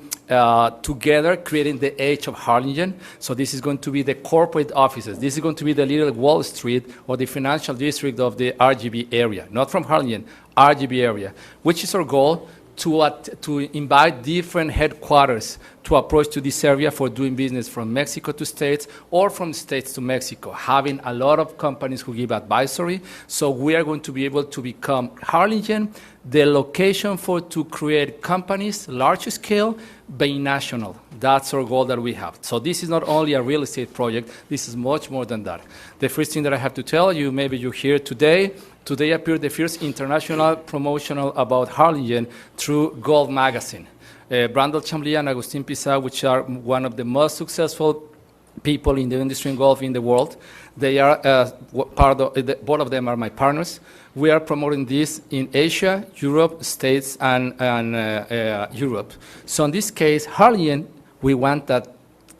together creating the edge of Harlingen. So this is going to be the corporate offices. This is going to be the little Wall Street or the financial district of the RGB area, not from Harlingen, RGB area, which is our goal, to invite different headquarters to approach to this area for doing business from Mexico to States or from States to Mexico, having a lot of companies who give advisory. So we are going to be able to become Harlingen, the location to create companies, large scale, binational. That's our goal that we have. So this is not only a real estate project, this is much more than that. The first thing that I have to tell you, maybe you hear today appeared the first international promotional about Harlingen through Golf Magazine. Brandel Chambly and Agustin Pizarro, which are one of the most successful people in the industry in golf in the world. They are both of them are my partners. We are promoting this in Asia, Europe, States, and Europe. So in this case, Harlingen, we want that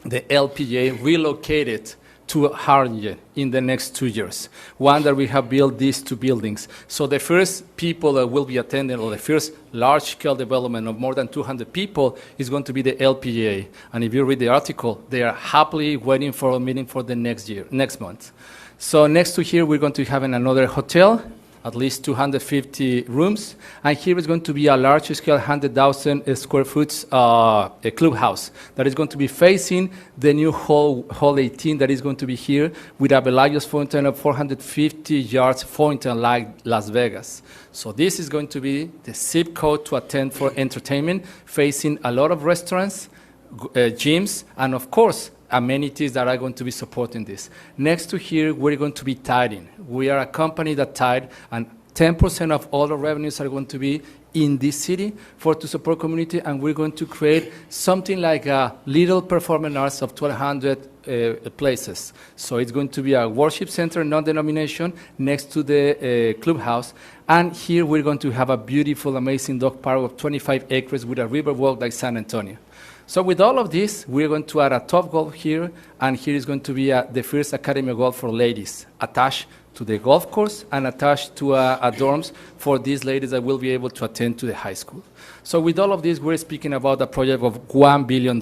the LPGA relocated to Harlingen in the next 2 years. One, that we have built these 2 buildings. So the first people that will be attending, or the first large-scale development of more than 200 people, is going to be the LPGA. And if you read the article, they are happily waiting for a meeting for the next month. So next to here, we're going to have another hotel, at least 250 rooms, and here is going to be a large-scale 100,000 square foot a clubhouse that is going to be facing the new hall 18 that is going to be here with a Bellagio's fountain of 450 yards fountain like Las Vegas. So this is going to be the zip code to attend for entertainment, facing a lot of restaurants, gyms, and of course, amenities that are going to be supporting this. Next to here, we're going to be tiding. We are a company that tide, and 10% of all the revenues are going to be in this city to support community, and we're going to create something like a little performing arts of 1,200 places. So it's going to be a worship center, non-denomination, next to the clubhouse, and here we're going to have a beautiful, amazing dog park of 25 acres with a river walk like San Antonio. So with all of this, we're going to add a Top Golf here, and here is going to be the first Academy of Golf for ladies, attached to the golf course and attached to a dorms for these ladies that will be able to attend to the high school. So with all of this, we're speaking about a project of $1 billion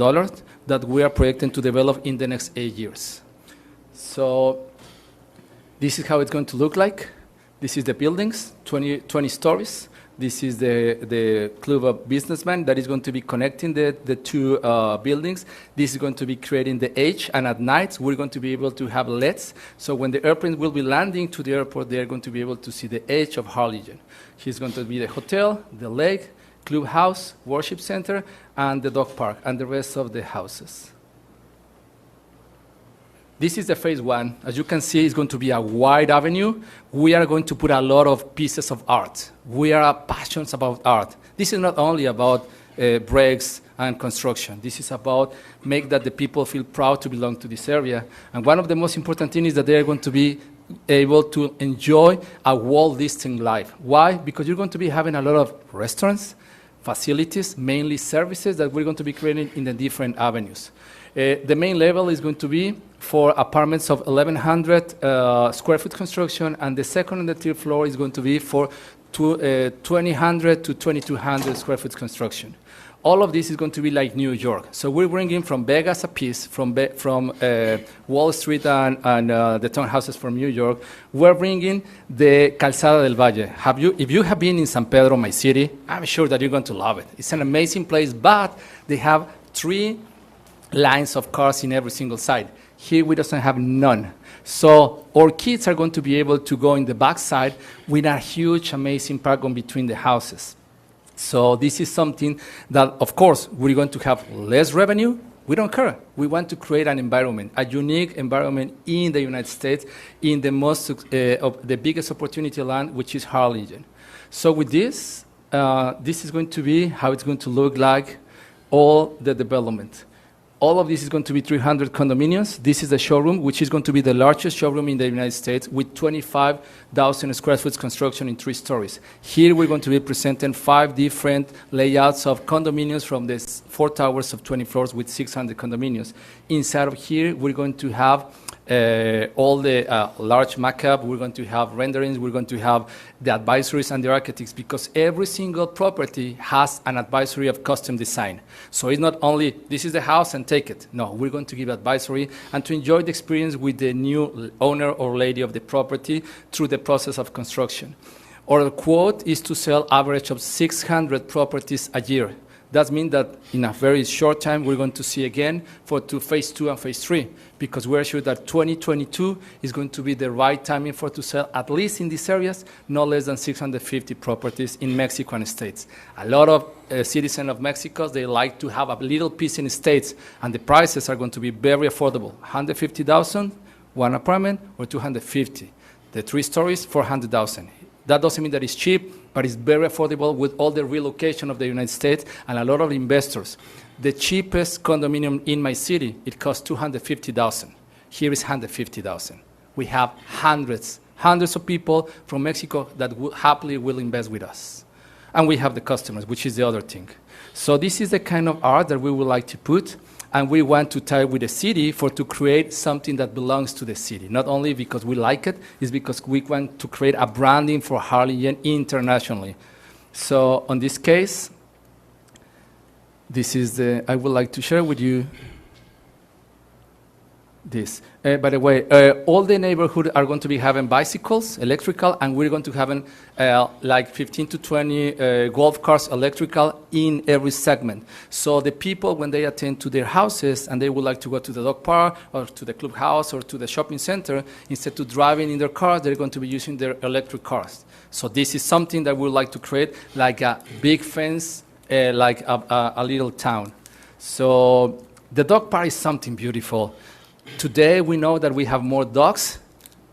that we are projecting to develop in the next 8 years. So this is how it's going to look like. This is the buildings, 20 stories. This is the club of businessmen that is going to be connecting the 2 buildings. This is going to be creating the edge, and at night we're going to be able to have LEDs. So when the airplanes will be landing to the airport, they're going to be able to see the edge of Harlingen. Here's going to be the hotel, the lake, clubhouse, worship center, and the dog park, and the rest of the houses. This is the phase 1. As you can see, it's going to be a wide avenue. We are going to put a lot of pieces of art. We are passionate about art. This is not only about breaks and construction. This is about make that the people feel proud to belong to this area. And one of the most important things is that they are going to be able to enjoy a Walt Disney life. Why? Because you're going to be having a lot of restaurants, facilities, mainly services that we're going to be creating in the different avenues. The main level is going to be for apartments of 1,100 square foot construction, and the second and the third floor is going to be for 2,000 to 2,200 square foot construction. All of this is going to be like New York. So we're bringing from Vegas a piece, from Wall Street and the townhouses from New York. We're bringing the Calzada del Valle. If you have been in San Pedro, my city, I'm sure that you're going to love it. It's an amazing place, but they have 3 lines of cars in every single side. Here we doesn't have none. So our kids are going to be able to go in the backside with a huge, amazing park in between the houses. So this is something that, of course, we're going to have less revenue. We don't care. We want to create an environment, a unique environment in the United States, in the most of the biggest opportunity land, which is Harlingen. So with this, this is going to be how it's going to look like all the development. All of this is going to be 300 condominiums. This is the showroom, which is going to be the largest showroom in the United States with 25,000 square foot construction in 3 stories. Here we're going to be presenting 5 different layouts of condominiums from the 4 towers of 20 floors with 600 condominiums. Inside of here, we're going to have all the large mock-up, we're going to have renderings, we're going to have the advisories and the architects, because every single property has an advisory of custom design. So it's not only, this is the house and take it. No, we're going to give advisory and to enjoy the experience with the new owner or lady of the property through the process of construction. Our quote is to sell average of 600 properties a year. That means that in a very short time, we're going to see again for phase 2 and phase 3, because we're sure that 2022 is going to be the right timing for to sell, at least in these areas, no less than 650 properties in Mexico and States. A lot of citizens of Mexico, they like to have a little piece in the States, and the prices are going to be very affordable. 150,000, 1 apartment, or 250. The 3 stories, 400,000. That doesn't mean that it's cheap, but it's very affordable with all the relocation of the United States and a lot of investors. The cheapest condominium in my city, it costs 250,000. Here is 150,000. We have hundreds of people from Mexico that happily will invest with us. And we have the customers, which is the other thing. So this is the kind of art that we would like to put, and we want to tie with the city to create something that belongs to the city. Not only because we like it, it's because we want to create a branding for Harlingen internationally. So on this case, this is I would like to share with you this. By the way, all the neighborhood are going to be having bicycles, electrical, and we're going to have like 15 to 20 golf carts, electrical, in every segment. So the people, when they attend to their houses and they would like to go to the dog park or to the clubhouse or to the shopping center, instead of driving in their car, they're going to be using their electric cars. So this is something that we would like to create, like a big fence, like a little town. So the dog park is something beautiful. Today, we know that we have more dogs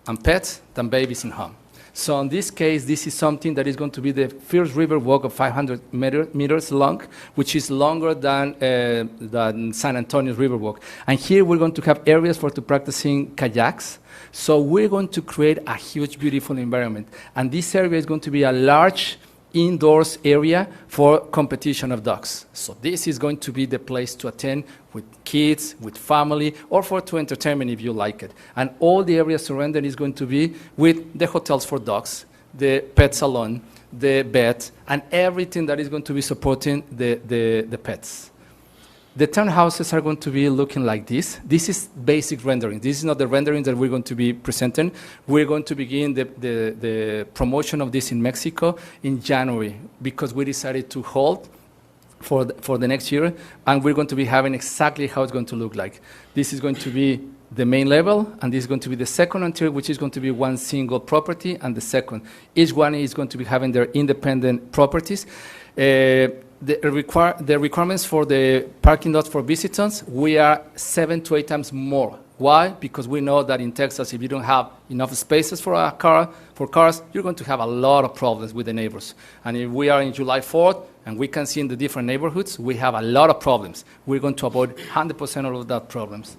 and pets than babies in home. So in this case, this is something that is going to be the first river walk of 500 meters long, which is longer than San Antonio's river walk. And here we're going to have areas for practicing kayaks. So we're going to create a huge, beautiful environment. And this area is going to be a large indoors area for competition of dogs. So this is going to be the place to attend with kids, with family, or to entertainment if you like it. And all the area surrounding is going to be with the hotels for dogs, the pet salon, the vet, and everything that is going to be supporting the pets. The townhouses are going to be looking like this. This is basic rendering. This is not the rendering that we're going to be presenting. We're going to begin the promotion of this in Mexico in January, because we decided to hold for the next year, and we're going to be having exactly how it's going to look like. This is going to be the main level, and this is going to be the second tier, which is going to be one single property, and the second. Each one is going to be having their independent properties. The requirements for the parking lots for visitors, we are 7 to 8 times more Why? Because we know that in Texas, if you don't have enough spaces for cars, you're going to have a lot of problems with the neighbors. And if we are in July 4th, and we can see in the different neighborhoods, we have a lot of problems. We're going to avoid 100% of that problems.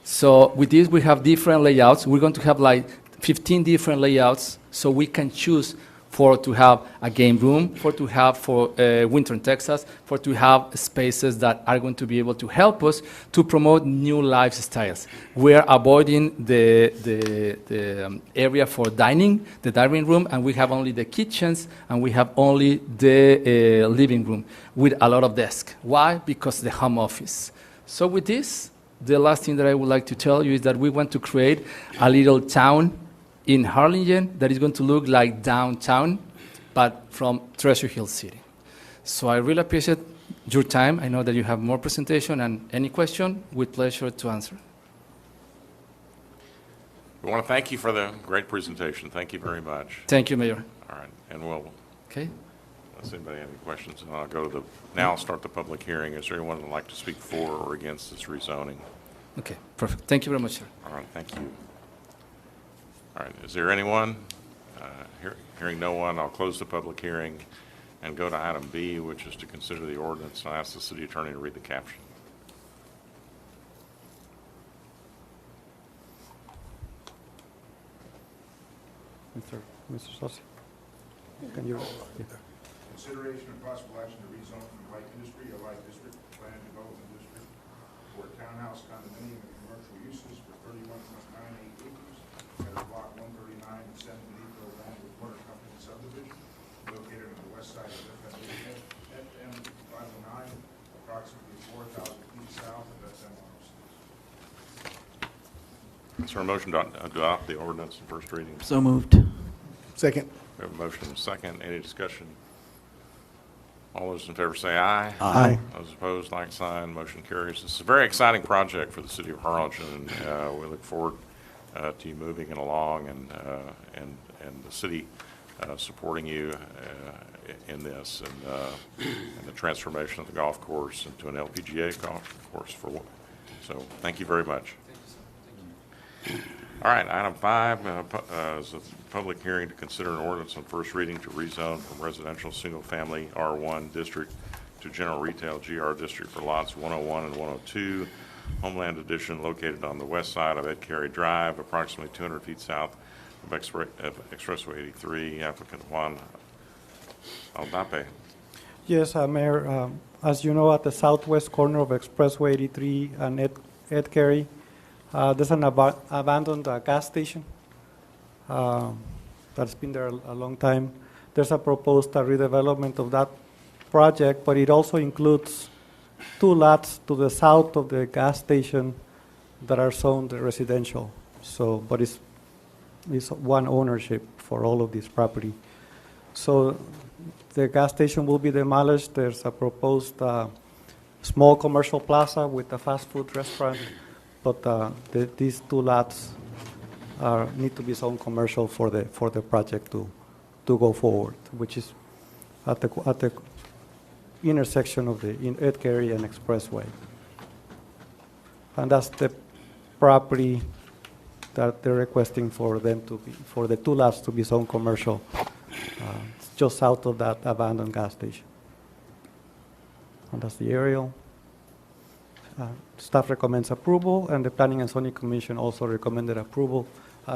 So with this, we have different layouts. We're going to have like 15 different layouts, so we can choose to have a game room, for winter in Texas, to have spaces that are going to be able to help us to promote new lifestyles. We are avoiding the area for dining, the dining room, and we have only the kitchens, and we have only the living room with a lot of desks. Why? Because the home office. So with this, the last thing that I would like to tell you is that we want to create a little town in Harlingen that is going to look like downtown, but from Treasure Hill City. So I really appreciate your time. I know that you have more presentation, and any question, with pleasure to answer. We want to thank you for the great presentation. Thank you very much. Thank you, Mayor. All right, and we'll, okay. Unless anybody have any questions, I'll go to now I'll start the public hearing. Is there anyone that would like to speak for or against this rezoning? Okay, perfect. Thank you very much, sir. All right, thank you. All right, is there anyone? Hearing no one, I'll close the public hearing and go to item B, which is to consider the ordinance, and I ask the city attorney to read the caption. Mr. Sossi, can you? Consideration and possible action to rezone from light industry to light district, planned development district for townhouse condominium and commercial uses for 31.98 acres at block 139 and 7 Benito land with water company subdivision located on the west side of FM 509, approximately 4,000 feet south of FM 106. Is there a motion to adopt the ordinance in first reading? So moved. Second. We have a motion and a second. Any discussion? All those in favor say aye. Aye. Those opposed, like sign. Motion carries. This is a very exciting project for the city of Harlingen, and we look forward to you moving it along and the city supporting you in this and the transformation of the golf course into an LPGA golf course. So thank you very much. All right, item 5 is a public hearing to consider an ordinance on first reading to rezone from residential single-family R1 district to general retail GR district for lots 101 and 102, Homeland Edition, located on the west side of Ed Carey Drive, approximately 200 feet south of Expressway 83. Applicant Juan Aldape. Yes, Mayor, as you know, at the southwest corner of Expressway 83 and Ed Carey, there's an abandoned gas station that's been there a long time. There's a proposed redevelopment of that project, but it also includes 2 lots to the south of the gas station that are zoned residential. So, but it's one ownership for all of this property. So the gas station will be demolished. There's a proposed small commercial plaza with a fast food restaurant. But these 2 lots need to be zoned commercial for the project to go forward, which is at the intersection of the Ed Carey and Expressway. And that's the property that they're requesting for the 2 lots to be zoned commercial, just south of that abandoned gas station. And that's the aerial. Staff recommends approval, and the Planning and Zoning Commission also recommended approval.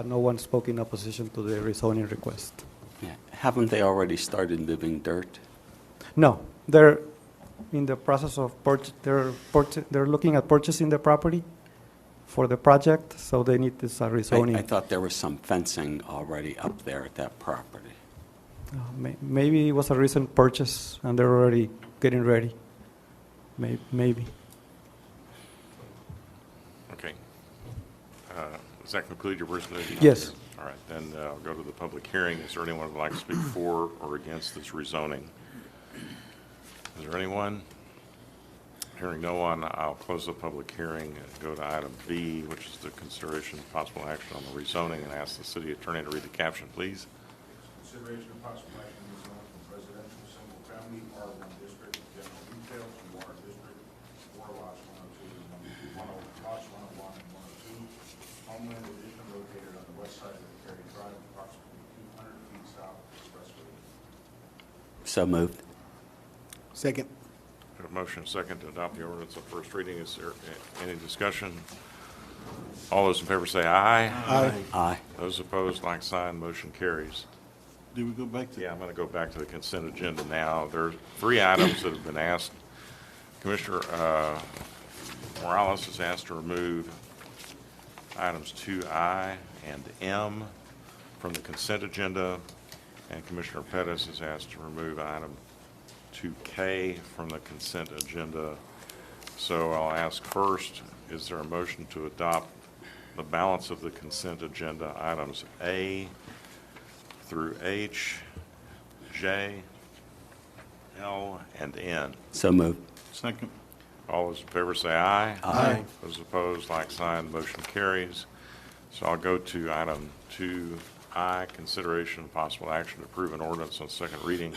No one spoke in opposition to the rezoning request. Yeah. Haven't they already started moving dirt? No, they're in the process of they're looking at purchasing the property for the project, so they need this rezoning. I thought there was some fencing already up there at that property. Maybe it was a recent purchase, and they're already getting ready. Maybe. Okay. Does that conclude your presentation? Yes. All right, then I'll go to the public hearing. Is there anyone who would like to speak for or against this rezoning? Is there anyone? Hearing no one, I'll close the public hearing and go to item B, which is the consideration of possible action on the rezoning, and ask the city attorney to read the caption, please. Consideration of possible action to rezone from residential single-family R1 district to general retail to water district for lots 102 and 101 and 102. Homeland addition located on the west side of Cary Drive, approximately 200 feet south of Expressway. So moved. Second. Have a motion second to adopt the ordinance on first reading. Is there any discussion? All those in favor say aye. Aye. Aye. Those opposed, like sign, motion carries. Do we go back to? Yeah, I'm going to go back to the consent agenda now. There's 3 items that have been asked. Commissioner Morales is asked to remove items 2I and M from the consent agenda, and Commissioner Pettis is asked to remove item 2K from the consent agenda. So I'll ask first, is there a motion to adopt the balance of the consent agenda, items A through H, J, L, and N? So moved. Second. All those in favor say aye. Aye. Those opposed, like sign, motion carries. So I'll go to item 2I, consideration and possible action to approve an ordinance on second reading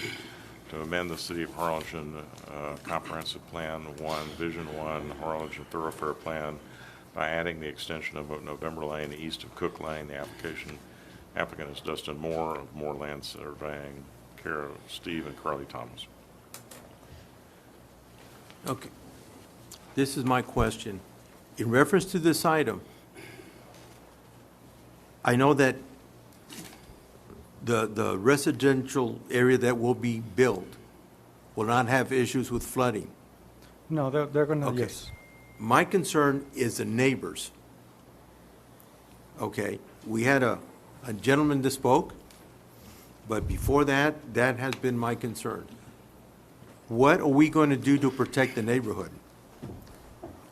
to amend the City of Harlingen Comprehensive Plan 1, Vision 1, Harlingen Thoroughfare Plan by adding the extension of November Lane east of Cook Lane. The applicant is Dustin Moore of Moreland Surveying, care of Steve and Carly Thomas. Okay. This is my question. In reference to this item, I know that the residential area that will be built will not have issues with flooding. No, they're going to, Okay. yes. My concern is the neighbors. Okay, we had a gentleman that spoke, but before that, that has been my concern. What are we going to do to protect the neighborhood?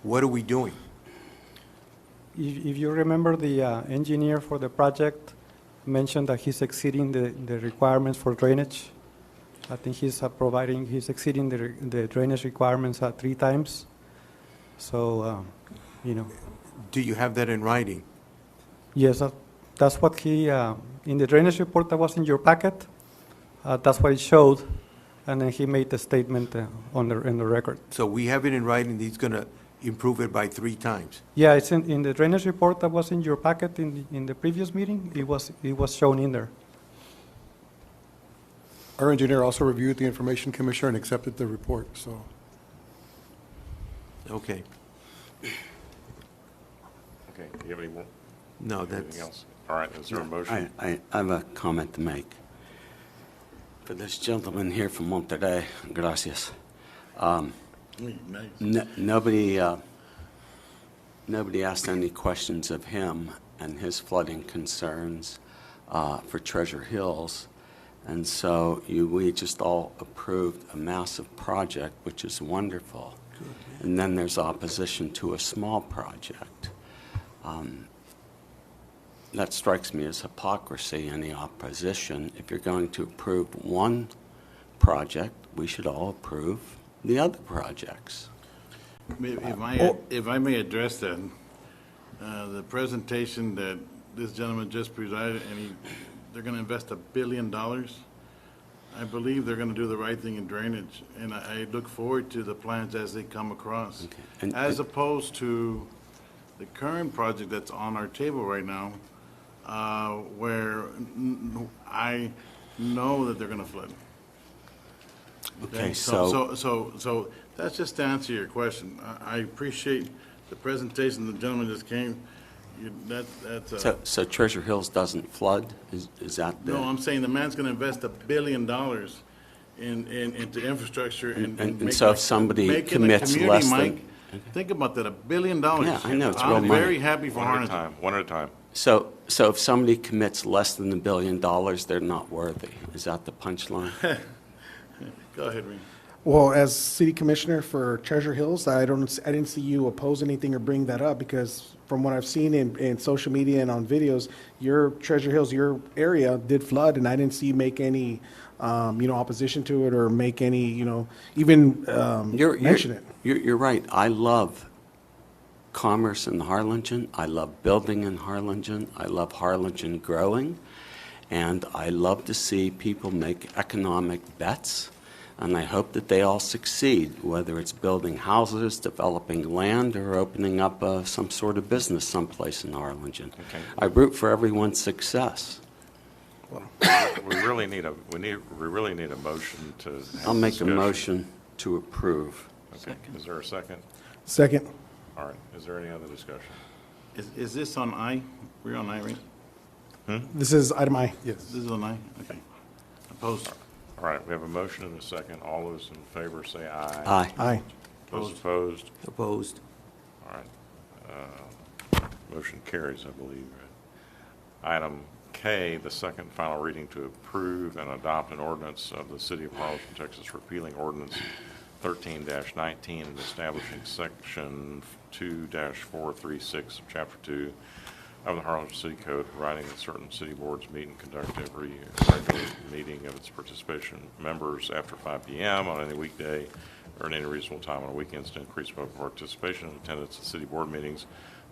What are we doing? If you remember, the engineer for the project mentioned that he's exceeding the requirements for drainage. I think he's exceeding the drainage requirements 3 times. So, Do you have that in writing? Yes, that's what he, in the drainage report that was in your packet, that's what it showed, and then he made the statement in the record. So we have it in writing, he's going to improve it by 3 times. Yeah, it's in the drainage report that was in your packet in the previous meeting. It was shown in there. Our engineer also reviewed the information, Commissioner, and accepted the report, so. Okay. Okay, do you have any more? No, Anything that's. else? All right, is there a motion? I have a comment to make. For this gentleman here from Monterrey, gracias. Nobody asked any questions of him and his flooding concerns for Treasure Hills. And so we just all approved a massive project, which is wonderful. And then there's opposition to a small project. That strikes me as hypocrisy, any opposition. If you're going to approve one project, we should all approve the other projects. If I may address that, the presentation that this gentleman just presided, and they're going to invest $1 billion. I believe they're going to do the right thing in drainage, and I look forward to the plans as they come across. Okay. As opposed to the current project that's on our table right now, where I know that they're going to flood. Okay, So that's just to answer your question. I appreciate the presentation the gentleman just came. So Treasure Hills doesn't flood? Is that the? No, I'm saying the man's going to invest $1 billion into infrastructure and make so if somebody make it a commits community, less than. Mike, think about that, $1 billion. Yeah, I know, it's real I'm money. very happy for One at a Harlingen. time, one at a time. So if somebody commits less than $1 billion, they're not worthy. Is that the punchline? Go ahead, Reem. Well, as city commissioner for Treasure Hills, I didn't see you oppose anything or bring that up, because from what I've seen in social media and on videos, your Treasure Hills, your area did flood, and I didn't see you make any, opposition to it or make any, even mention it. You're right. I love commerce in Harlingen. I love building in Harlingen. I love Harlingen growing. And I love to see people make economic bets. And I hope that they all succeed, whether it's building houses, developing land, or opening up some sort of business someplace in Harlingen. Okay. I root for everyone's success. We really need a motion to have I'll make a discussion. motion to approve. Okay, is there a second? Second. All right, is there any other discussion? Is this on I? We're on I, right? This is item I. Yes. This is on I? Okay. Opposed? All right, we have a motion and a second. All those in favor say aye. Aye. Aye. Those opposed? Opposed. All right. Motion carries, I believe. Item K, the second and final reading to approve and adopt an ordinance of the City of Harlingen, Texas, repealing ordinance 13-19 and establishing section 2-436 of Chapter 2 of the Harlingen City Code, providing that certain city boards meet and conduct every regular meeting of its participation members after 5 p.m. on any weekday or at any reasonable time on weekends to increase public participation and attendance at city board meetings,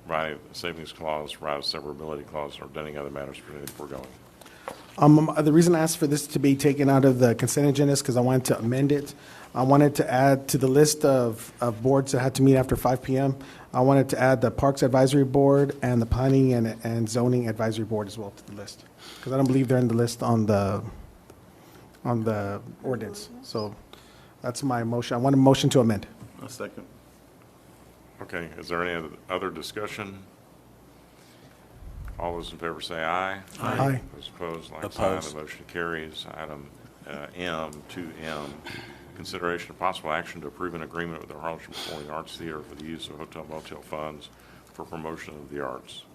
providing a savings clause, provide a severability clause, or any other matters pertaining to the foregoing. The reason I asked for this to be taken out of the consent agenda is because I wanted to amend it. I wanted to add to the list of boards that had to meet after 5 p.m. I wanted to add the Parks Advisory Board and the Planning and Zoning Advisory Board as well to the list, because I don't believe they're in the list on the ordinance. So that's my motion. I want a motion to amend. A second. Okay, is there any other discussion? All those in favor say aye. Aye. Those opposed, like Opposed. sign. The motion carries. Item M, 2M, consideration of possible action to approve an agreement with the Harlingen Performing Arts Theater for the use of hotel motel funds for promotion of the arts.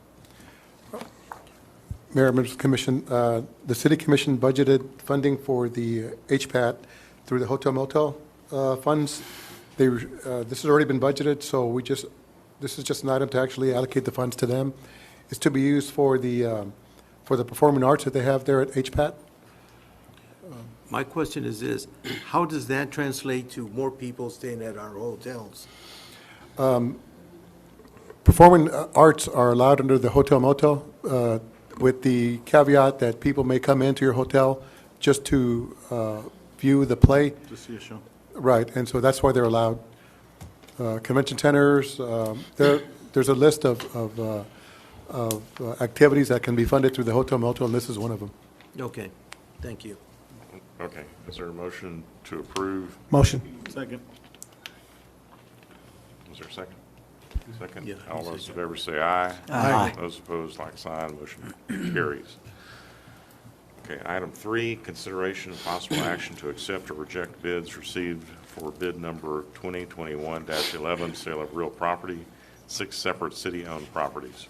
Mayor, members of the commission, the city commission budgeted funding for the HPAT through the hotel motel funds. This has already been budgeted, so this is just an item to actually allocate the funds to them. It's to be used for the performing arts that they have there at HPAT. My question is this, how does that translate to more people staying at our hotels? Performing arts are allowed under the hotel motel with the caveat that people may come into your hotel just to view the play. To see a show. Right, and so that's why they're allowed. Convention centers, there's a list of activities that can be funded through the hotel motel, and this is one of them. Okay, thank you. Okay, is there a motion to approve? Motion. Second. Is there a second? Second? Yeah, All those in favor say aye. Aye. Those opposed, like sign. Motion carries. Okay, item 3, consideration of possible action to accept or reject bids received for bid number 2021-11, sale of real property, 6 separate city-owned properties.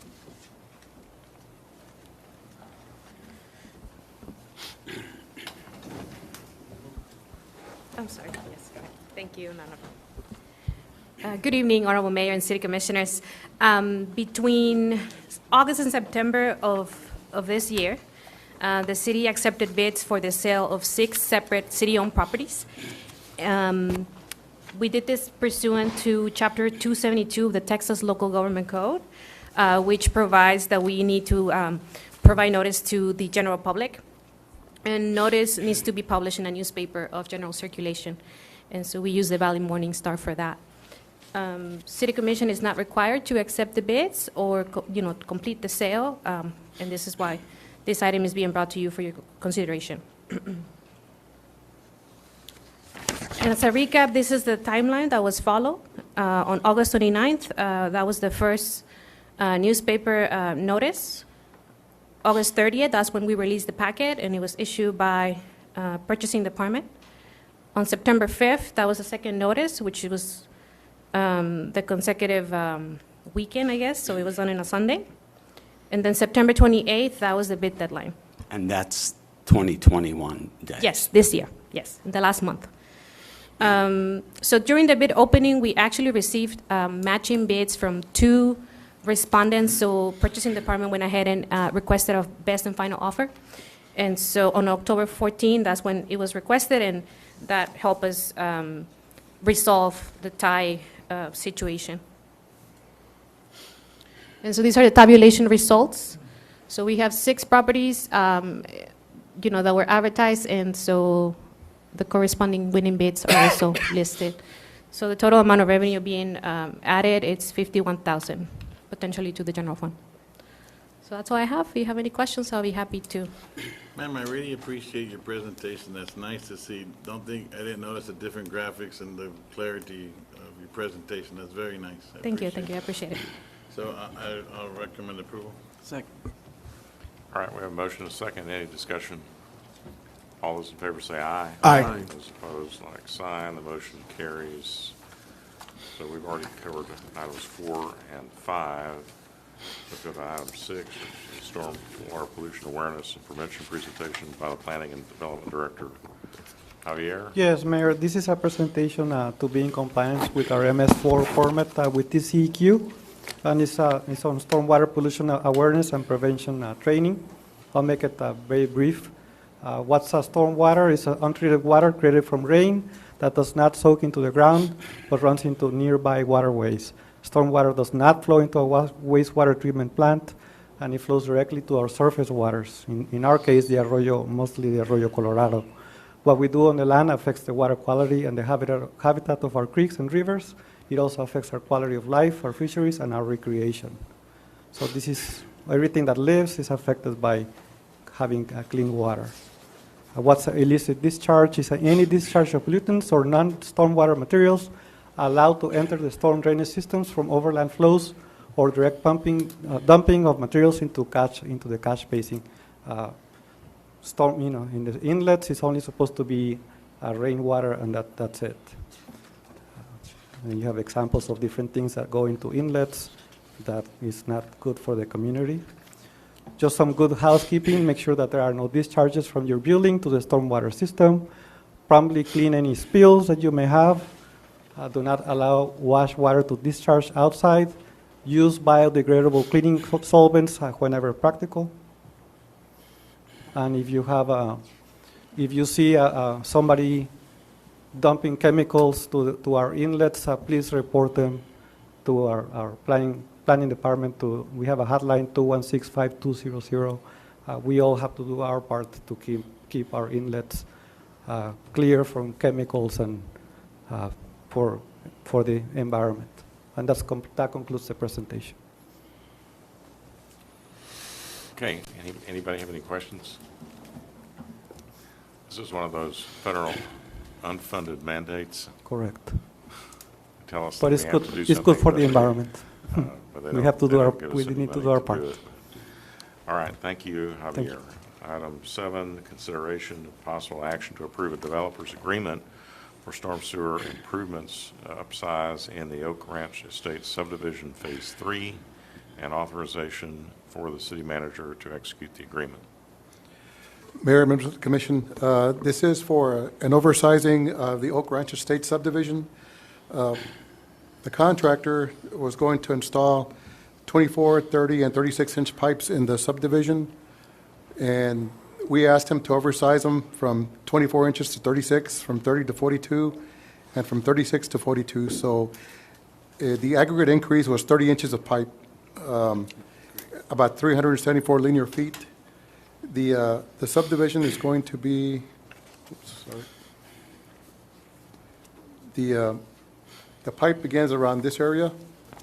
I'm sorry. Yes, go ahead. Thank you. Good evening, Honorable Mayor and City Commissioners. Between August and September of this year, the city accepted bids for the sale of 6 separate city-owned properties. We did this pursuant to Chapter 272 of the Texas Local Government Code, which provides that we need to provide notice to the general public. And notice needs to be published in a newspaper of general circulation. And so we use the Valley Morning Star for that. City Commission is not required to accept the bids or complete the sale, and this is why this item is being brought to you for your consideration. And as a recap, this is the timeline that was followed. On August 29th, that was the first newspaper notice. August 30th, that's when we released the packet, and it was issued by purchasing department. On September 5th, that was the second notice, which was the consecutive weekend, I guess, so it was done on a Sunday. And then September 28th, that was the bid deadline. And that's 2021 days? Yes, this year, yes, the last month. So during the bid opening, we actually received matching bids from 2 respondents. So purchasing department went ahead and requested a best and final offer. And so on October 14, that's when it was requested, and that helped us resolve the tie situation. And so these are the tabulation results. So we have 6 properties, that were advertised, and so the corresponding winning bids are also listed. So the total amount of revenue being added, it's 51,000 potentially to the general fund. So that's all I have. If you have any questions, I'll be happy to. Ma'am, I really appreciate your presentation. That's nice to see. I didn't notice the different graphics and the clarity of your presentation. That's very nice. Thank you, I appreciate it. So I'll recommend approval. Second. All right, we have a motion and a second. Any discussion? All those in favor say aye. Aye. Those opposed, like sign. The motion carries. So we've already covered items 4 and 5. Let's go to item 6, which is stormwater pollution awareness and prevention presentation by the Planning and Development Director. Javier? Yes, Mayor, this is a presentation to be in compliance with our MS4 format with TCEQ, and it's on stormwater pollution awareness and prevention training. I'll make it very brief. What's stormwater? It's untreated water created from rain that does not soak into the ground, but runs into nearby waterways. Stormwater does not flow into a wastewater treatment plant, and it flows directly to our surface waters. In our case, the arroyo, mostly the Arroyo Colorado. What we do on the land affects the water quality and the habitat of our creeks and rivers. It also affects our quality of life, our fisheries, and our recreation. So this is, everything that lives is affected by having clean water. What's illicit discharge is any discharge of pollutants or non-stormwater materials allowed to enter the storm drainage systems from overland flows or direct dumping of materials into the catch basin. In the inlets, it's only supposed to be rainwater, and that's it. And you have examples of different things that go into inlets that is not good for the community. Just some good housekeeping, make sure that there are no discharges from your building to the stormwater system. Promptly clean any spills that you may have. Do not allow wash water to discharge outside. Use biodegradable cleaning solvents whenever practical. And if you see somebody dumping chemicals to our inlets, please report them to our planning department. We have a hotline 216-5200. We all have to do our part to keep our inlets clear from chemicals and for the environment. And that concludes the presentation. Okay, anybody have any questions? This is one of those federal unfunded mandates. Correct. Tell us but that it's we good. have to do it's good something, for but the environment. but We have to they do our. don't give us We any need to money do our do part. it. All right, thank you, Javier. Thank you. Item 7, consideration of possible action to approve a developer's agreement for storm sewer improvements, Upsize in the Oak Ranch Estates Subdivision Phase 3, and authorization for the city manager to execute the agreement. Mayor, members of the commission, this is for an oversizing of the Oak Ranch Estate subdivision. The contractor was going to install 24, 30, and 36-inch pipes in the subdivision, and we asked him to oversize them from 24 inches to 36, from 30 to 42, and from 36 to 42. So the aggregate increase was 30 inches of pipe, about 374 linear feet. The subdivision is going to be, the pipe begins around this area,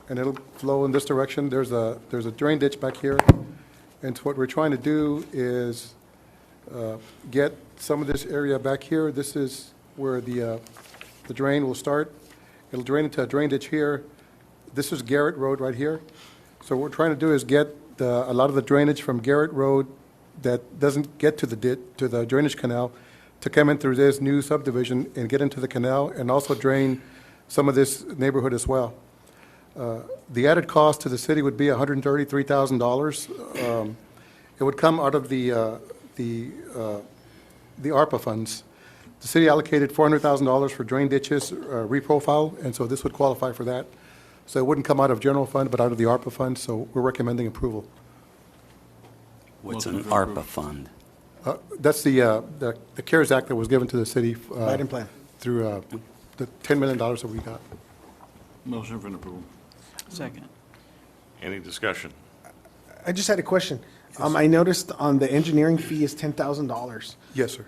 and it'll flow in this direction. There's a drain ditch back here, and so what we're trying to do is get some of this area back here. This is where the drain will start. It'll drain into a drain ditch here. This is Garrett Road right here. So what we're trying to do is get a lot of the drainage from Garrett Road that doesn't get to the drainage canal to come in through this new subdivision and get into the canal and also drain some of this neighborhood as well. The added cost to the city would be $133,000. It would come out of the ARPA funds. The city allocated $400,000 for drain ditches, reprofile, and so this would qualify for that. So it wouldn't come out of general fund, but out of the ARPA fund, so we're recommending approval. What's an ARPA fund? That's the CARES Act that was given to the city. Lighting plan. Through the $10 million that we got. Motion for an approval. Second. Any discussion? I just had a question. I noticed on the engineering fee is $10,000. Yes, sir.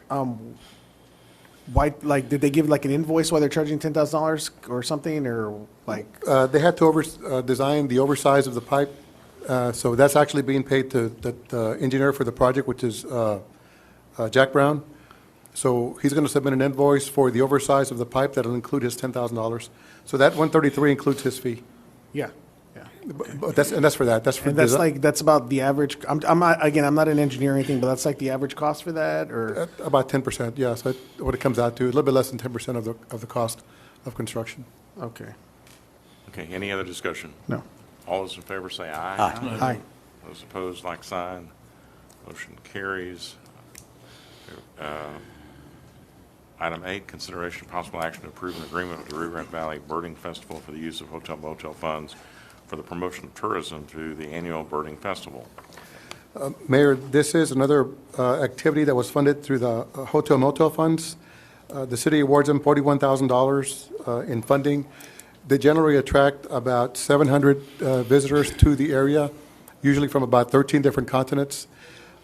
Why, like, did they give like an invoice why they're charging $10,000 or something, or like? They had to design the oversize of the pipe, so that's actually being paid to the engineer for the project, which is Jack Brown. So he's going to submit an invoice for the oversize of the pipe that'll include his $10,000. So that 133 includes his fee. Yeah. But that's for that. That's for And that's desi- like, that's about the average, I'm not, again, I'm not an engineer or anything, but that's like the average cost for that, or? About 10%, yeah. So what it comes out to, a little bit less than 10% of the cost of construction. Okay. Okay, any other discussion? No. All those in favor say aye. Aye. Aye. Those opposed, like sign. Motion carries. Item 8, consideration of possible action to approve an agreement with the Rio Grande Valley Birding Festival for the use of hotel motel funds for the promotion of tourism through the annual birding festival. Mayor, this is another activity that was funded through the hotel motel funds. The city awards them $41,000 in funding. They generally attract about 700 visitors to the area, usually from about 13 different continents.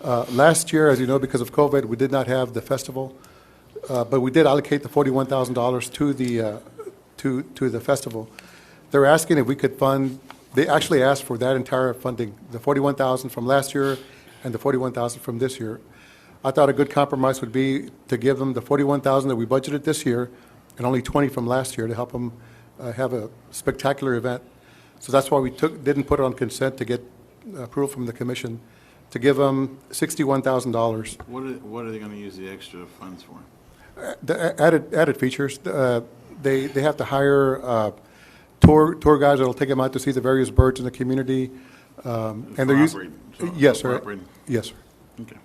Last year, as you know, because of COVID, we did not have the festival, but we did allocate the $41,000 to the festival. They're asking if we could fund. They actually asked for that entire funding, the $41,000 from last year and the $41,000 from this year. I thought a good compromise would be to give them the $41,000 that we budgeted this year and only $20,000 from last year to help them have a spectacular event. So that's why we didn't put it on consent to get approval from the commission, to give them $61,000. What are they going to use the extra funds for? The added features. They have to hire tour guides that'll take them out to see the various birds in the community, and they're using. Yes, sir. Yes, sir. Okay.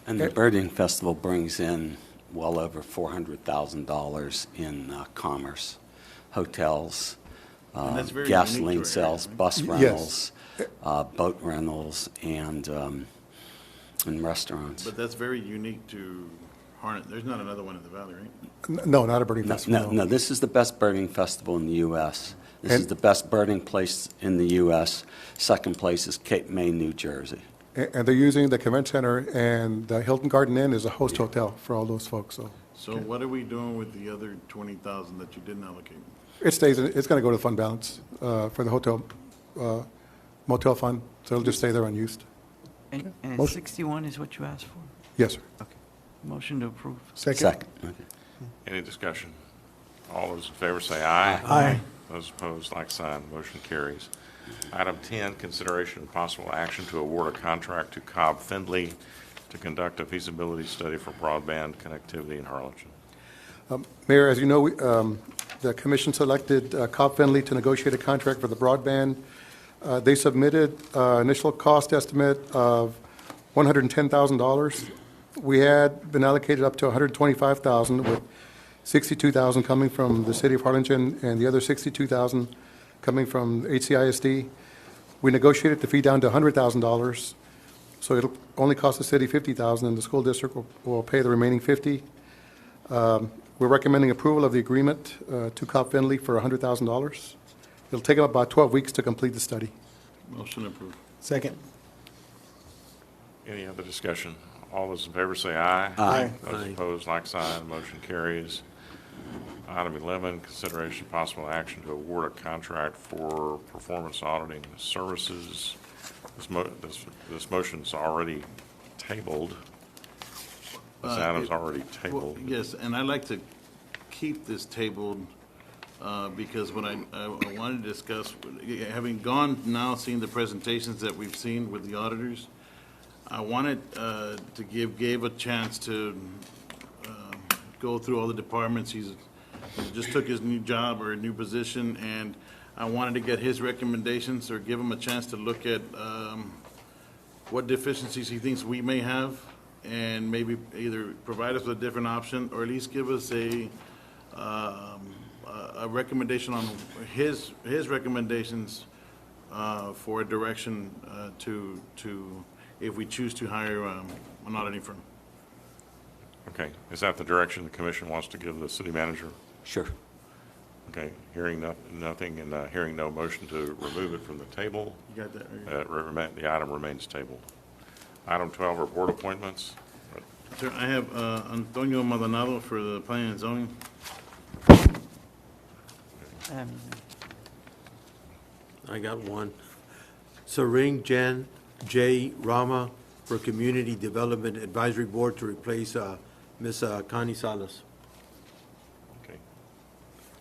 And the birding festival brings in well over $400,000 in commerce, hotels, And that's very gasoline unique to our area, sales, right? bus Yes. rentals, boat rentals, and restaurants. But that's very unique to Harlingen. There's not another one in the valley, right? No, not a birding festival. No, this is the best birding festival in the U.S. This And- is the best birding place in the U.S. Second place is Cape May, New Jersey. And they're using the convention center, and the Hilton Garden Inn is a host hotel for all those folks. So what are we doing with the other 20,000 that you didn't allocate? It's going to go to the fund balance for the hotel motel fund, so it'll just stay there unused. And Motion. 61 is what you asked for? Yes, sir. Okay. Motion to approve. Second. Okay. Any discussion? All those in favor say aye. Aye. Those opposed, like sign. Motion carries. Item 10, consideration and possible action to award a contract to Cobb Findley to conduct a feasibility study for broadband connectivity in Harlingen. Mayor, as you know, the commission selected Cobb Findley to negotiate a contract for the broadband. They submitted initial cost estimate of $110,000. We had been allocated up to $125,000, with $62,000 coming from the city of Harlingen and the other $62,000 coming from HCISD. We negotiated the fee down to $100,000, so it'll only cost the city $50,000, and the school district will pay the remaining $50,000. We're recommending approval of the agreement to Cobb Findley for $100,000. It'll take them about 12 weeks to complete the study. Motion approved. Second. Any other discussion? All those in favor say aye. Aye. Those opposed, like sign. Motion carries. Item 11, consideration of possible action to award a contract for performance auditing services. This motion's already tabled. This item's already tabled. Well, yes, and I'd like to keep this tabled because what I wanted to discuss, having gone now, seeing the presentations that we've seen with the auditors, I wanted to give Gabe a chance to go through all the departments. He just took his new job or a new position, and I wanted to get his recommendations or give him a chance to look at what deficiencies he thinks we may have, and maybe either provide us with a different option or at least give us a recommendation on his recommendations for a direction to if we choose to hire an auditing firm. Okay, is that the direction the commission wants to give the city manager? Sure. Okay, hearing nothing and hearing no motion to remove it from the table, You got that, right? the item remains tabled. Item 12 are board appointments. Sir, I have Antonio Maldonado for the planning and zoning. I got one. Saring J. Rama for Community Development Advisory Board to replace Ms. Connie Salas. Okay.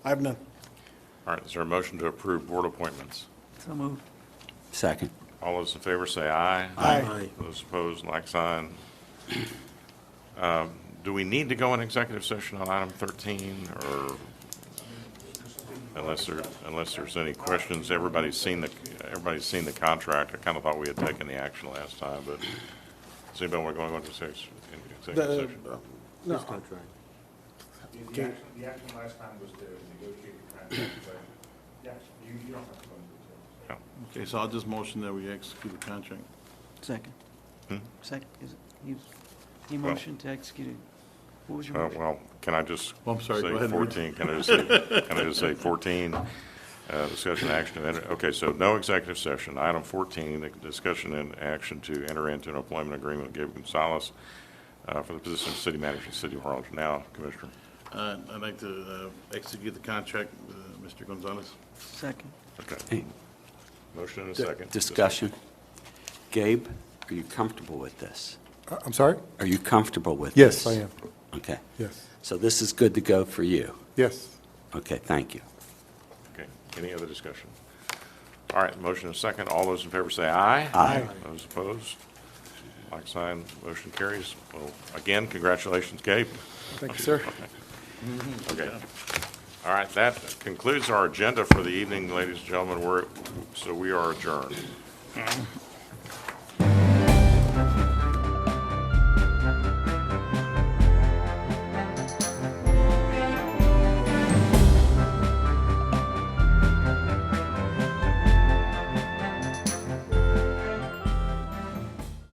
I have none. All right, is there a motion to approve board appointments? So moved. Second. All those in favor say aye. Aye. Those opposed, like sign. Do we need to go in executive session on item 13, or unless there's any questions? Everybody's seen the contract. I kind of thought we had taken the action last time, but does anybody want to go into executive session? This contract. The action last time was to negotiate the contract, but yes, you don't have to go into it. Okay, so I'll just motion that we execute the contract. Second. Hmm? Second, he motioned to execute it. What was your motion? Well, can I just Oh, I'm sorry, go say ahead, 14? Can I just say 14, discussion action? Okay, so no executive session. Item 14, the discussion and action to enter into an employment agreement with Gabe Gonzalez for the position of city manager in the city of Harlingen. Now, Commissioner. I'd like to execute the contract with Mr. Gonzalez. Second. Okay. Motion and a second. Discussion. Gabe, are you comfortable with this? I'm sorry? Are you comfortable with Yes, this? I am. Okay. Yes. So this is good to go for you? Yes. Okay, thank you. Okay, any other discussion? All right, motion and second. All those in favor say aye. Aye. Those opposed? Like sign, motion carries. Well, again, congratulations, Gabe. Thank you, sir. Okay. All right, that concludes our agenda for the evening, ladies and gentlemen. So we are adjourned.